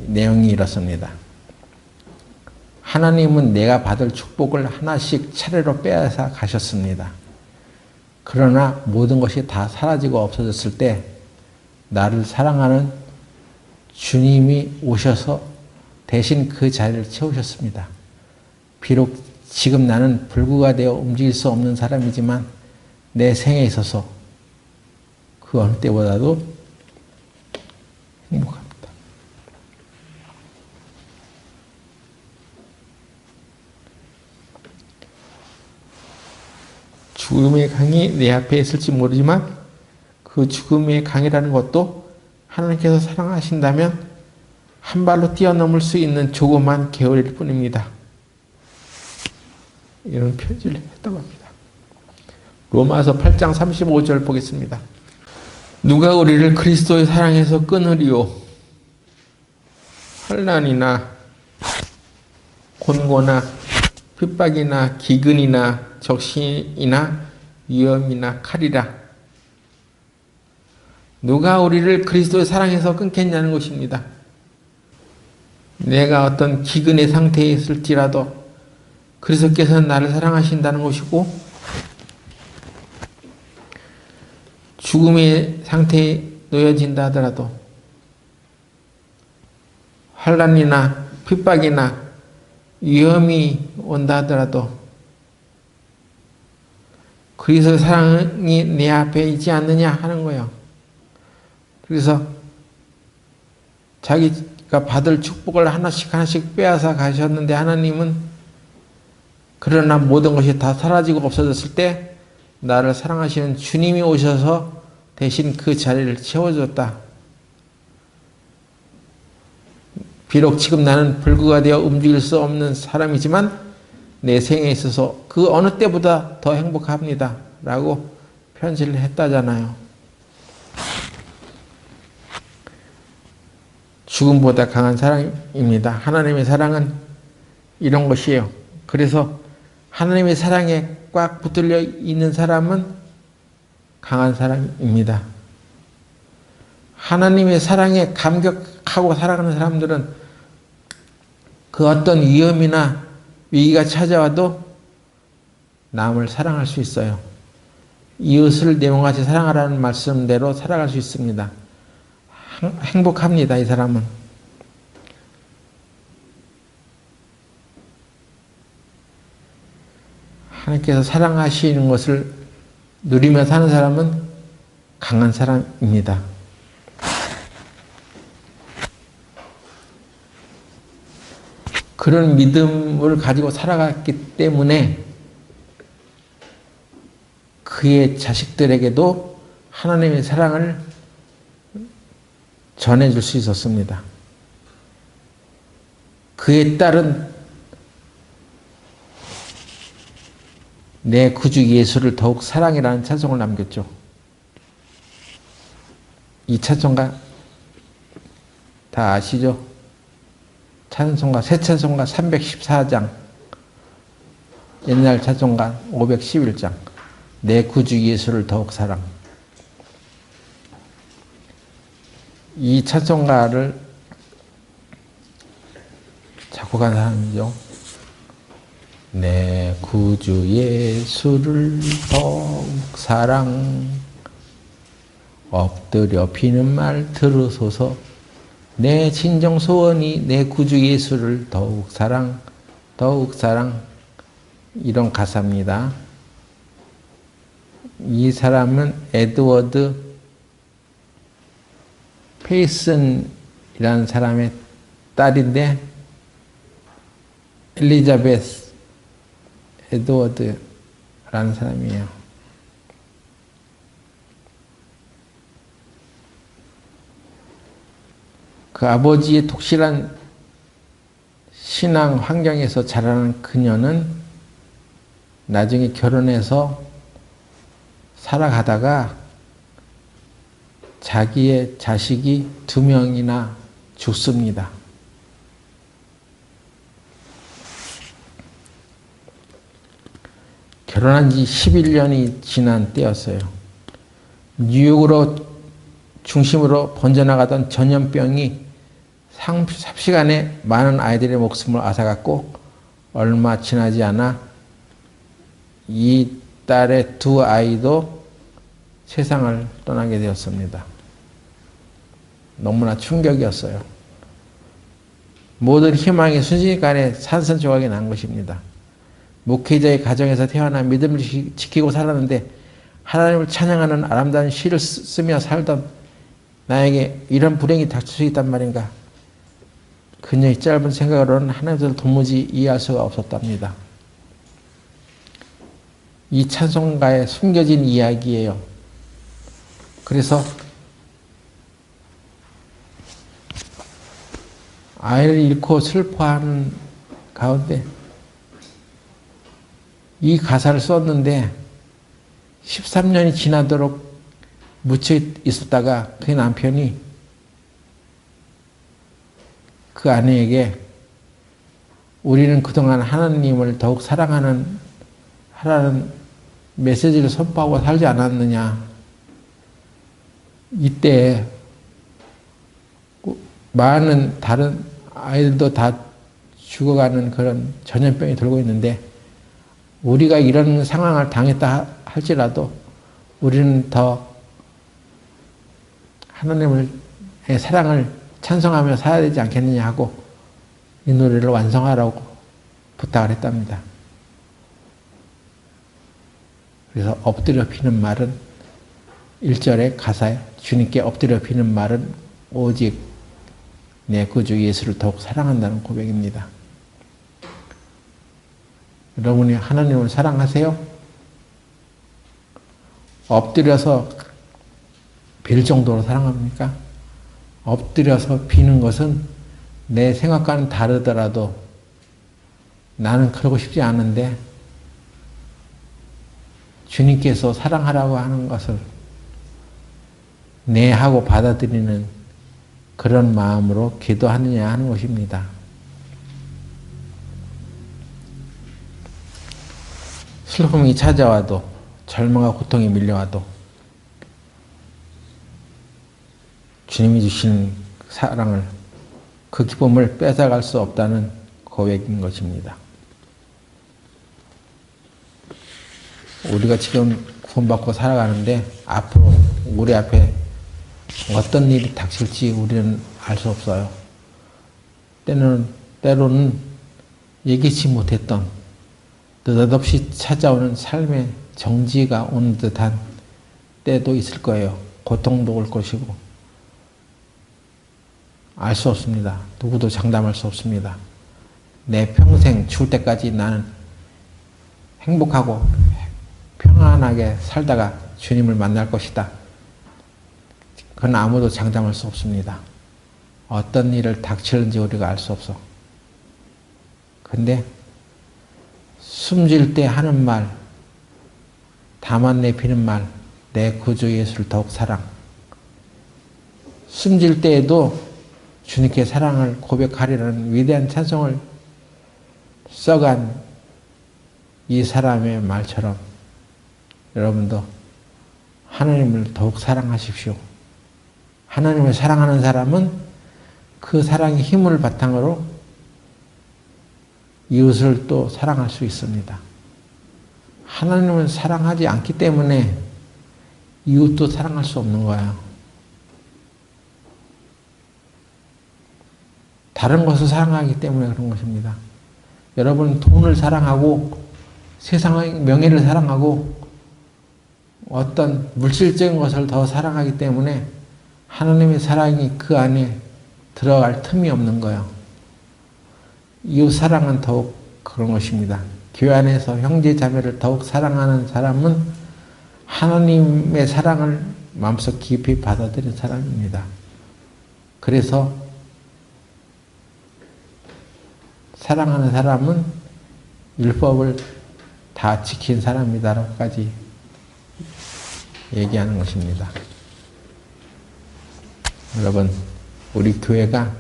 내용이 이렇습니다. 하나님은 내가 받을 축복을 하나씩 차례로 빼앗아 가셨습니다. 그러나 모든 것이 다 사라지고 없어졌을 때 나를 사랑하는 주님이 오셔서 대신 그 자리를 채우셨습니다. 비록 지금 나는 불구가 되어 움직일 수 없는 사람이지만 내 생에 있어서 그 어느 때보다도 행복합니다. 죽음의 강이 내 앞에 있을지 모르지만 그 죽음의 강이라는 것도 하나님께서 사랑하신다면 한 발로 뛰어넘을 수 있는 조그만 개울일 뿐입니다. 이런 편지를 했다고 합니다. 로마서 8장 35절 보겠습니다. 누가 우리를 그리스도의 사랑에서 끊으리요? 환난이나 곤고나 핍박이나 기근이나 적신이나 위험이나 칼이라. 누가 우리를 그리스도의 사랑에서 끊겠냐는 것입니다. 내가 어떤 기근의 상태에 있을지라도 그리스도께서는 나를 사랑하신다는 것이고 죽음의 상태에 놓여진다 하더라도 환난이나 핍박이나 위험이 온다 하더라도 그래서 사랑이 내 앞에 있지 않느냐 하는 거예요. 그래서 자기가 받을 축복을 하나씩 하나씩 빼앗아 가셨는데 하나님은 그러나 모든 것이 다 사라지고 없어졌을 때 나를 사랑하시는 주님이 오셔서 대신 그 자리를 채워줬다. 비록 지금 나는 불구가 되어 움직일 수 없는 사람이지만 내 생에 있어서 그 어느 때보다 더 행복합니다. 라고 편지를 했다잖아요. 죽음보다 강한 사랑입니다. 하나님의 사랑은 이런 것이에요. 그래서 하나님의 사랑에 꽉 붙들려 있는 사람은 강한 사람입니다. 하나님의 사랑에 감격하고 살아가는 사람들은 그 어떤 위험이나 위기가 찾아와도 남을 사랑할 수 있어요. 이웃을 내 몸같이 사랑하라는 말씀대로 살아갈 수 있습니다. 행복합니다, 이 사람은. 하나님께서 사랑하시는 것을 누리며 사는 사람은 강한 사람입니다. 그런 믿음을 가지고 살아갔기 때문에 그의 자식들에게도 하나님의 사랑을 전해줄 수 있었습니다. 그의 딸은 내 구주 예수를 더욱 사랑이라는 찬송을 남겼죠. 이 찬송가 다 아시죠? 찬송가, 새 찬송가 314장, 옛날 찬송가 511장, 내 구주 예수를 더욱 사랑. 이 찬송가를 작곡한 사람이죠. 내 구주 예수를 더욱 사랑, 엎드려 비는 말 들으소서. 내 진정 소원이 내 구주 예수를 더욱 사랑, 더욱 사랑. 이런 가사입니다. 이 사람은 에드워드 페이슨이라는 사람의 딸인데, 엘리자베스 에드워드라는 사람이에요. 그 아버지의 독실한 신앙 환경에서 자라는 그녀는 나중에 결혼해서 살아가다가 자기의 자식이 2명이나 죽습니다. 결혼한 지 11년이 지난 때였어요. 뉴욕으로 중심으로 번져나가던 전염병이 삽시간에 많은 아이들의 목숨을 앗아갔고 얼마 지나지 않아 이 딸의 2 아이도 세상을 떠나게 되었습니다. 너무나 충격이었어요. 모든 희망이 순식간에 산산조각이 난 것입니다. 목회자의 가정에서 태어나 믿음을 지키고 살았는데 하나님을 찬양하는 아름다운 시를 쓰며 살던 나에게 이런 불행이 닥칠 수 있단 말인가. 그녀의 짧은 생각으로는 하나님을 도무지 이해할 수가 없었답니다. 이 찬송가에 숨겨진 이야기예요. 그래서 아이를 잃고 슬퍼하는 가운데 이 가사를 썼는데 13년이 지나도록 묻혀 있었다가 그 남편이 그 아내에게 우리는 그동안 하나님을 더욱 사랑하는 하라는 메시지를 선포하고 살지 않았느냐. 이때 많은 다른 아이들도 다 죽어가는 그런 전염병이 돌고 있는데 우리가 이런 상황을 당했다 할지라도 우리는 더 하나님의 사랑을 찬송하며 살아야 되지 않겠느냐 하고 이 노래를 완성하라고 부탁을 했답니다. 그래서 엎드려 비는 말은 1절의 가사에 주님께 엎드려 비는 말은 오직 내 구주 예수를 더욱 사랑한다는 고백입니다. 여러분이 하나님을 사랑하세요? 엎드려서 빌 정도로 사랑합니까? 엎드려서 비는 것은 내 생각과는 다르더라도 나는 그러고 싶지 않은데 주님께서 사랑하라고 하는 것을 네 하고 받아들이는 그런 마음으로 기도하느냐 하는 것입니다. 슬픔이 찾아와도 절망과 고통이 밀려와도 주님이 주신 사랑을 그 기쁨을 뺏어갈 수 없다는 고백인 것입니다. 우리가 지금 구원받고 살아가는데 앞으로 우리 앞에 어떤 일이 닥칠지 우리는 알 수 없어요. 때로는 예기치 못했던 느닷없이 찾아오는 삶의 정지가 오는 듯한 때도 있을 거예요. 고통도 올 것이고 알 수 없습니다. 누구도 장담할 수 없습니다. 내 평생 죽을 때까지 나는 행복하고 평안하게 살다가 주님을 만날 것이다. 그건 아무도 장담할 수 없습니다. 어떤 일을 닥치는지 우리가 알 수 없어. 근데 숨질 때 하는 말, 다만 내피는 말, 내 구주 예수를 더욱 사랑. 숨질 때에도 주님께 사랑을 고백하리라는 위대한 찬송을 써간 이 사람의 말처럼 여러분도 하나님을 더욱 사랑하십시오. 하나님을 사랑하는 사람은 그 사랑의 힘을 바탕으로 이웃을 또 사랑할 수 있습니다. 하나님을 사랑하지 않기 때문에 이웃도 사랑할 수 없는 거예요. 다른 것을 사랑하기 때문에 그런 것입니다. 여러분 돈을 사랑하고 세상의 명예를 사랑하고 어떤 물질적인 것을 더 사랑하기 때문에 하나님의 사랑이 그 안에 들어갈 틈이 없는 거예요. 이웃 사랑은 더욱 그런 것입니다. 교회 안에서 형제 자매를 더욱 사랑하는 사람은 하나님의 사랑을 마음속 깊이 받아들인 사람입니다. 그래서 사랑하는 사람은 율법을 다 지킨 사람이다라고까지 얘기하는 것입니다. 여러분, 우리 교회가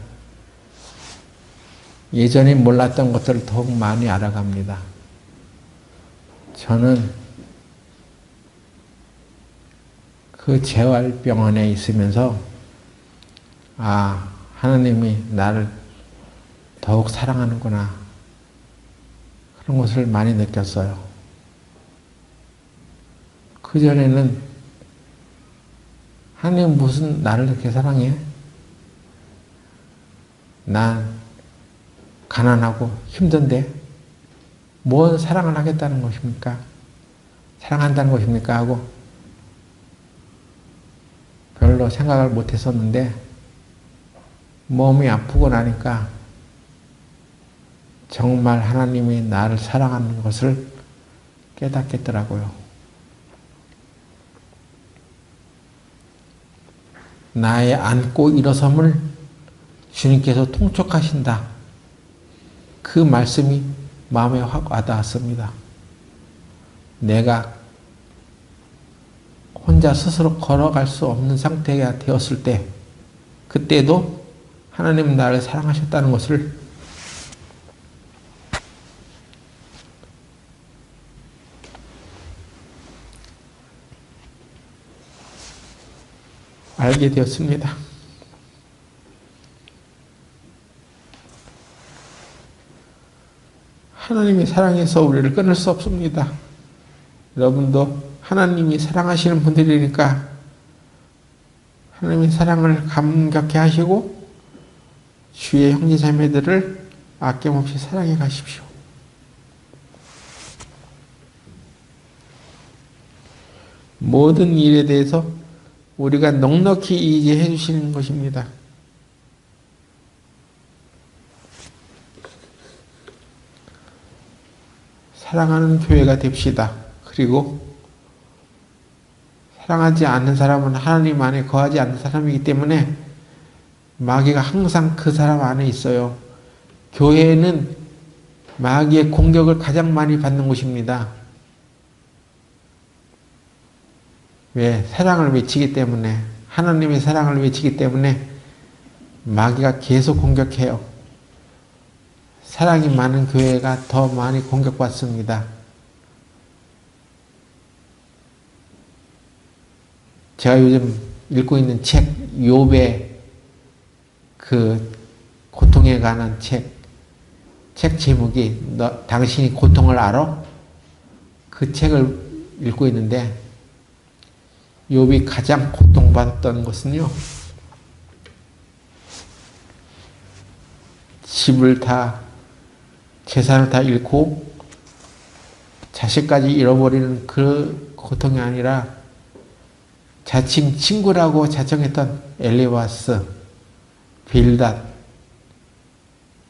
예전에 몰랐던 것들을 더욱 많이 알아갑니다. 저는 그 재활병원에 있으면서 하나님이 나를 더욱 사랑하는구나 그런 것을 많이 느꼈어요. 그전에는 하나님 무슨 나를 이렇게 사랑해? 난 가난하고 힘든데 뭔 사랑을 하겠다는 것입니까? 사랑한다는 것입니까? 하고 별로 생각을 못 했었는데 몸이 아프고 나니까 정말 하나님이 나를 사랑하는 것을 깨닫겠더라고요. 나의 앉고 일어섬을 주님께서 통촉하신다. 그 말씀이 마음에 확 와닿았습니다. 내가 혼자 스스로 걸어갈 수 없는 상태가 되었을 때 그때도 하나님은 나를 사랑하셨다는 것을 알게 되었습니다. 하나님이 사랑해서 우리를 끊을 수 없습니다. 여러분도 하나님이 사랑하시는 분들이니까 하나님의 사랑을 감격해 하시고 주의 형제 자매들을 아낌없이 사랑해 가십시오. 모든 일에 대해서 우리가 넉넉히 이해해 주시는 것입니다. 사랑하는 교회가 됩시다. 그리고 사랑하지 않는 사람은 하나님 안에 거하지 않는 사람이기 때문에 마귀가 항상 그 사람 안에 있어요. 교회는 마귀의 공격을 가장 많이 받는 곳입니다. 왜? 사랑을 외치기 때문에, 하나님의 사랑을 외치기 때문에 마귀가 계속 공격해요. 사랑이 많은 교회가 더 많이 공격받습니다. 제가 요즘 읽고 있는 책, 욥의 그 고통에 관한 책 제목이 당신이 고통을 알아? 그 책을 읽고 있는데 욥이 가장 고통받았던 것은요, 집을 다, 재산을 다 잃고 자식까지 잃어버리는 그 고통이 아니라 자칭 친구라고 자청했던 엘리바스, 빌닷,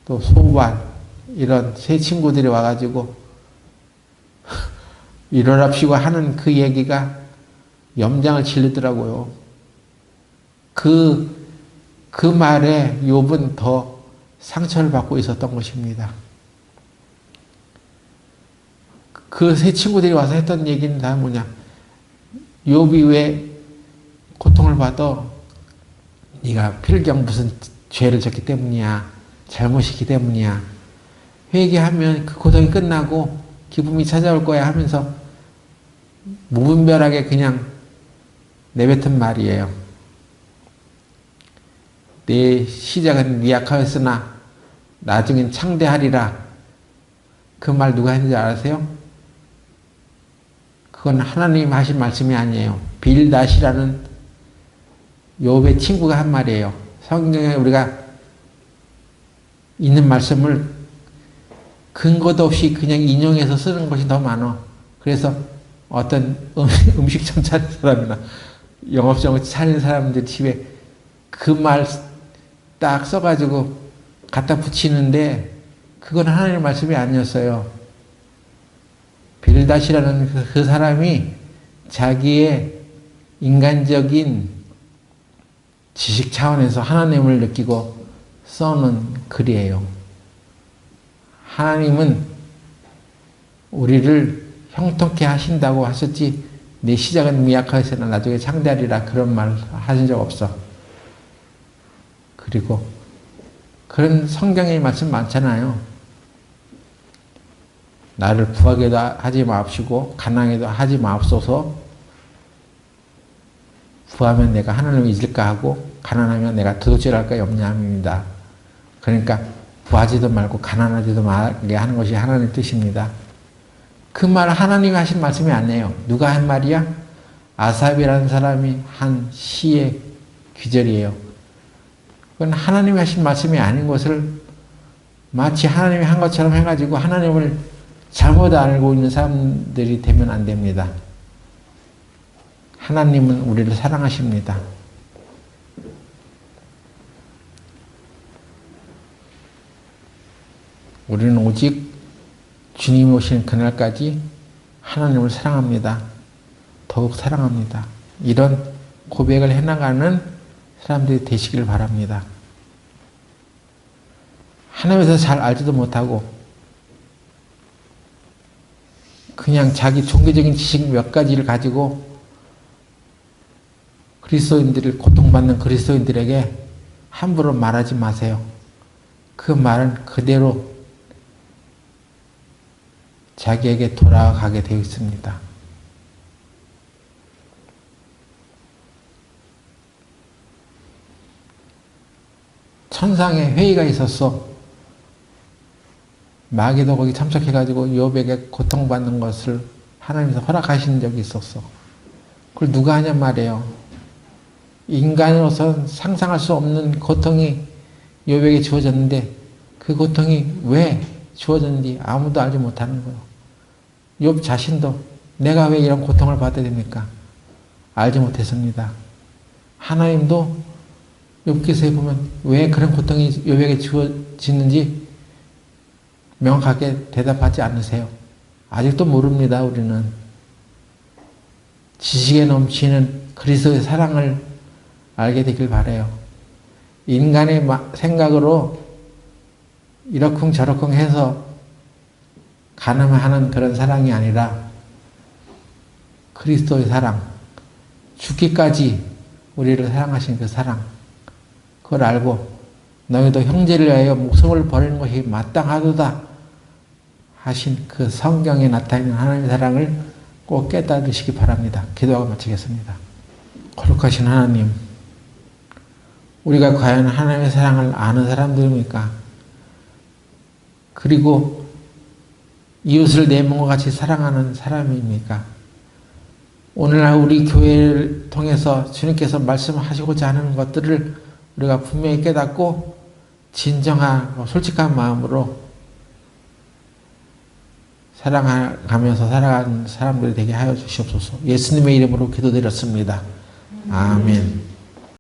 또 소발, 이런 세 친구들이 와가지고 이러랍시고 하는 그 얘기가 염장을 치르더라고요. 그 말에 욥은 더 상처를 받고 있었던 것입니다. 그 세 친구들이 와서 했던 얘기는 다 뭐냐? 욥이 왜 고통을 받아? 네가 필경 무슨 죄를 졌기 때문이야. 잘못이기 때문이야. 회개하면 그 고통이 끝나고 기쁨이 찾아올 거야 하면서 무분별하게 그냥 내뱉은 말이에요. 내 시작은 미약하였으나 나중엔 창대하리라. 그 말 누가 했는지 아세요? 그건 하나님 하신 말씀이 아니에요. 빌닷이라는 욥의 친구가 한 말이에요. 성경에 우리가 있는 말씀을 근거도 없이 그냥 인용해서 쓰는 것이 더 많아. 그래서 어떤 음식점 차린 사람이나 영업점 차린 사람들 집에 그 말 딱 써가지고 갖다 붙이는데 그건 하나님의 말씀이 아니었어요. 빌닷이라는 그 사람이 자기의 인간적인 지식 차원에서 하나님을 느끼고 써놓은 글이에요. 하나님은 우리를 형통케 하신다고 하셨지 내 시작은 미약하였으나 나중에 창대하리라 그런 말 하신 적 없어. 그리고 그런 성경의 말씀 많잖아요. 나를 부하게도 하지 마옵시고 가난하게도 하지 마옵소서. 부하면 내가 하나님을 잊을까 하고 가난하면 내가 도둑질할까 염려함입니다. 그러니까 부하지도 말고 가난하지도 말게 하는 것이 하나님의 뜻입니다. 그 말 하나님이 하신 말씀이 아니에요. 누가 한 말이야? 아삽이라는 사람이 한 시의 귀절이에요. 그건 하나님이 하신 말씀이 아닌 것을 마치 하나님이 한 것처럼 해가지고 하나님을 잘못 알고 있는 사람들이 되면 안 됩니다. 하나님은 우리를 사랑하십니다. 우리는 오직 주님이 오시는 그날까지 하나님을 사랑합니다. 더욱 사랑합니다. 이런 고백을 해나가는 사람들이 되시길 바랍니다. 하나님에서 잘 알지도 못하고 그냥 자기 종교적인 지식 몇 가지를 가지고 그리스도인들을 고통받는 그리스도인들에게 함부로 말하지 마세요. 그 말은 그대로 자기에게 돌아가게 되어 있습니다. 천상에 회의가 있었어. 마귀도 거기 참석해가지고 욥에게 고통받는 것을 하나님께서 허락하신 적이 있었어. 그걸 누가 하냐 말이에요. 인간으로서 상상할 수 없는 고통이 욥에게 주어졌는데 그 고통이 왜 주어졌는지 아무도 알지 못하는 거예요. 욥 자신도 내가 왜 이런 고통을 받아야 됩니까? 알지 못했습니다. 하나님도 욥기서에 보면 왜 그런 고통이 욥에게 주어지는지 명확하게 대답하지 않으세요. 아직도 모릅니다. 우리는 지식에 넘치는 그리스도의 사랑을 알게 되길 바라요. 인간의 생각으로 이러쿵저러쿵 해서 가늠하는 그런 사랑이 아니라 그리스도의 사랑, 죽기까지 우리를 사랑하신 그 사랑, 그걸 알고 너희도 형제를 위하여 목숨을 버리는 것이 마땅하도다 하신 그 성경에 나타나는 하나님의 사랑을 꼭 깨달으시기 바랍니다. 기도하고 마치겠습니다. 거룩하신 하나님, 우리가 과연 하나님의 사랑을 아는 사람들입니까? 그리고 이웃을 내 몸과 같이 사랑하는 사람입니까? 오늘날 우리 교회를 통해서 주님께서 말씀하시고자 하는 것들을 우리가 분명히 깨닫고 진정하고 솔직한 마음으로 사랑하면서 살아가는 사람들이 되게 하여 주시옵소서. 예수님의 이름으로 기도드렸습니다. 아멘.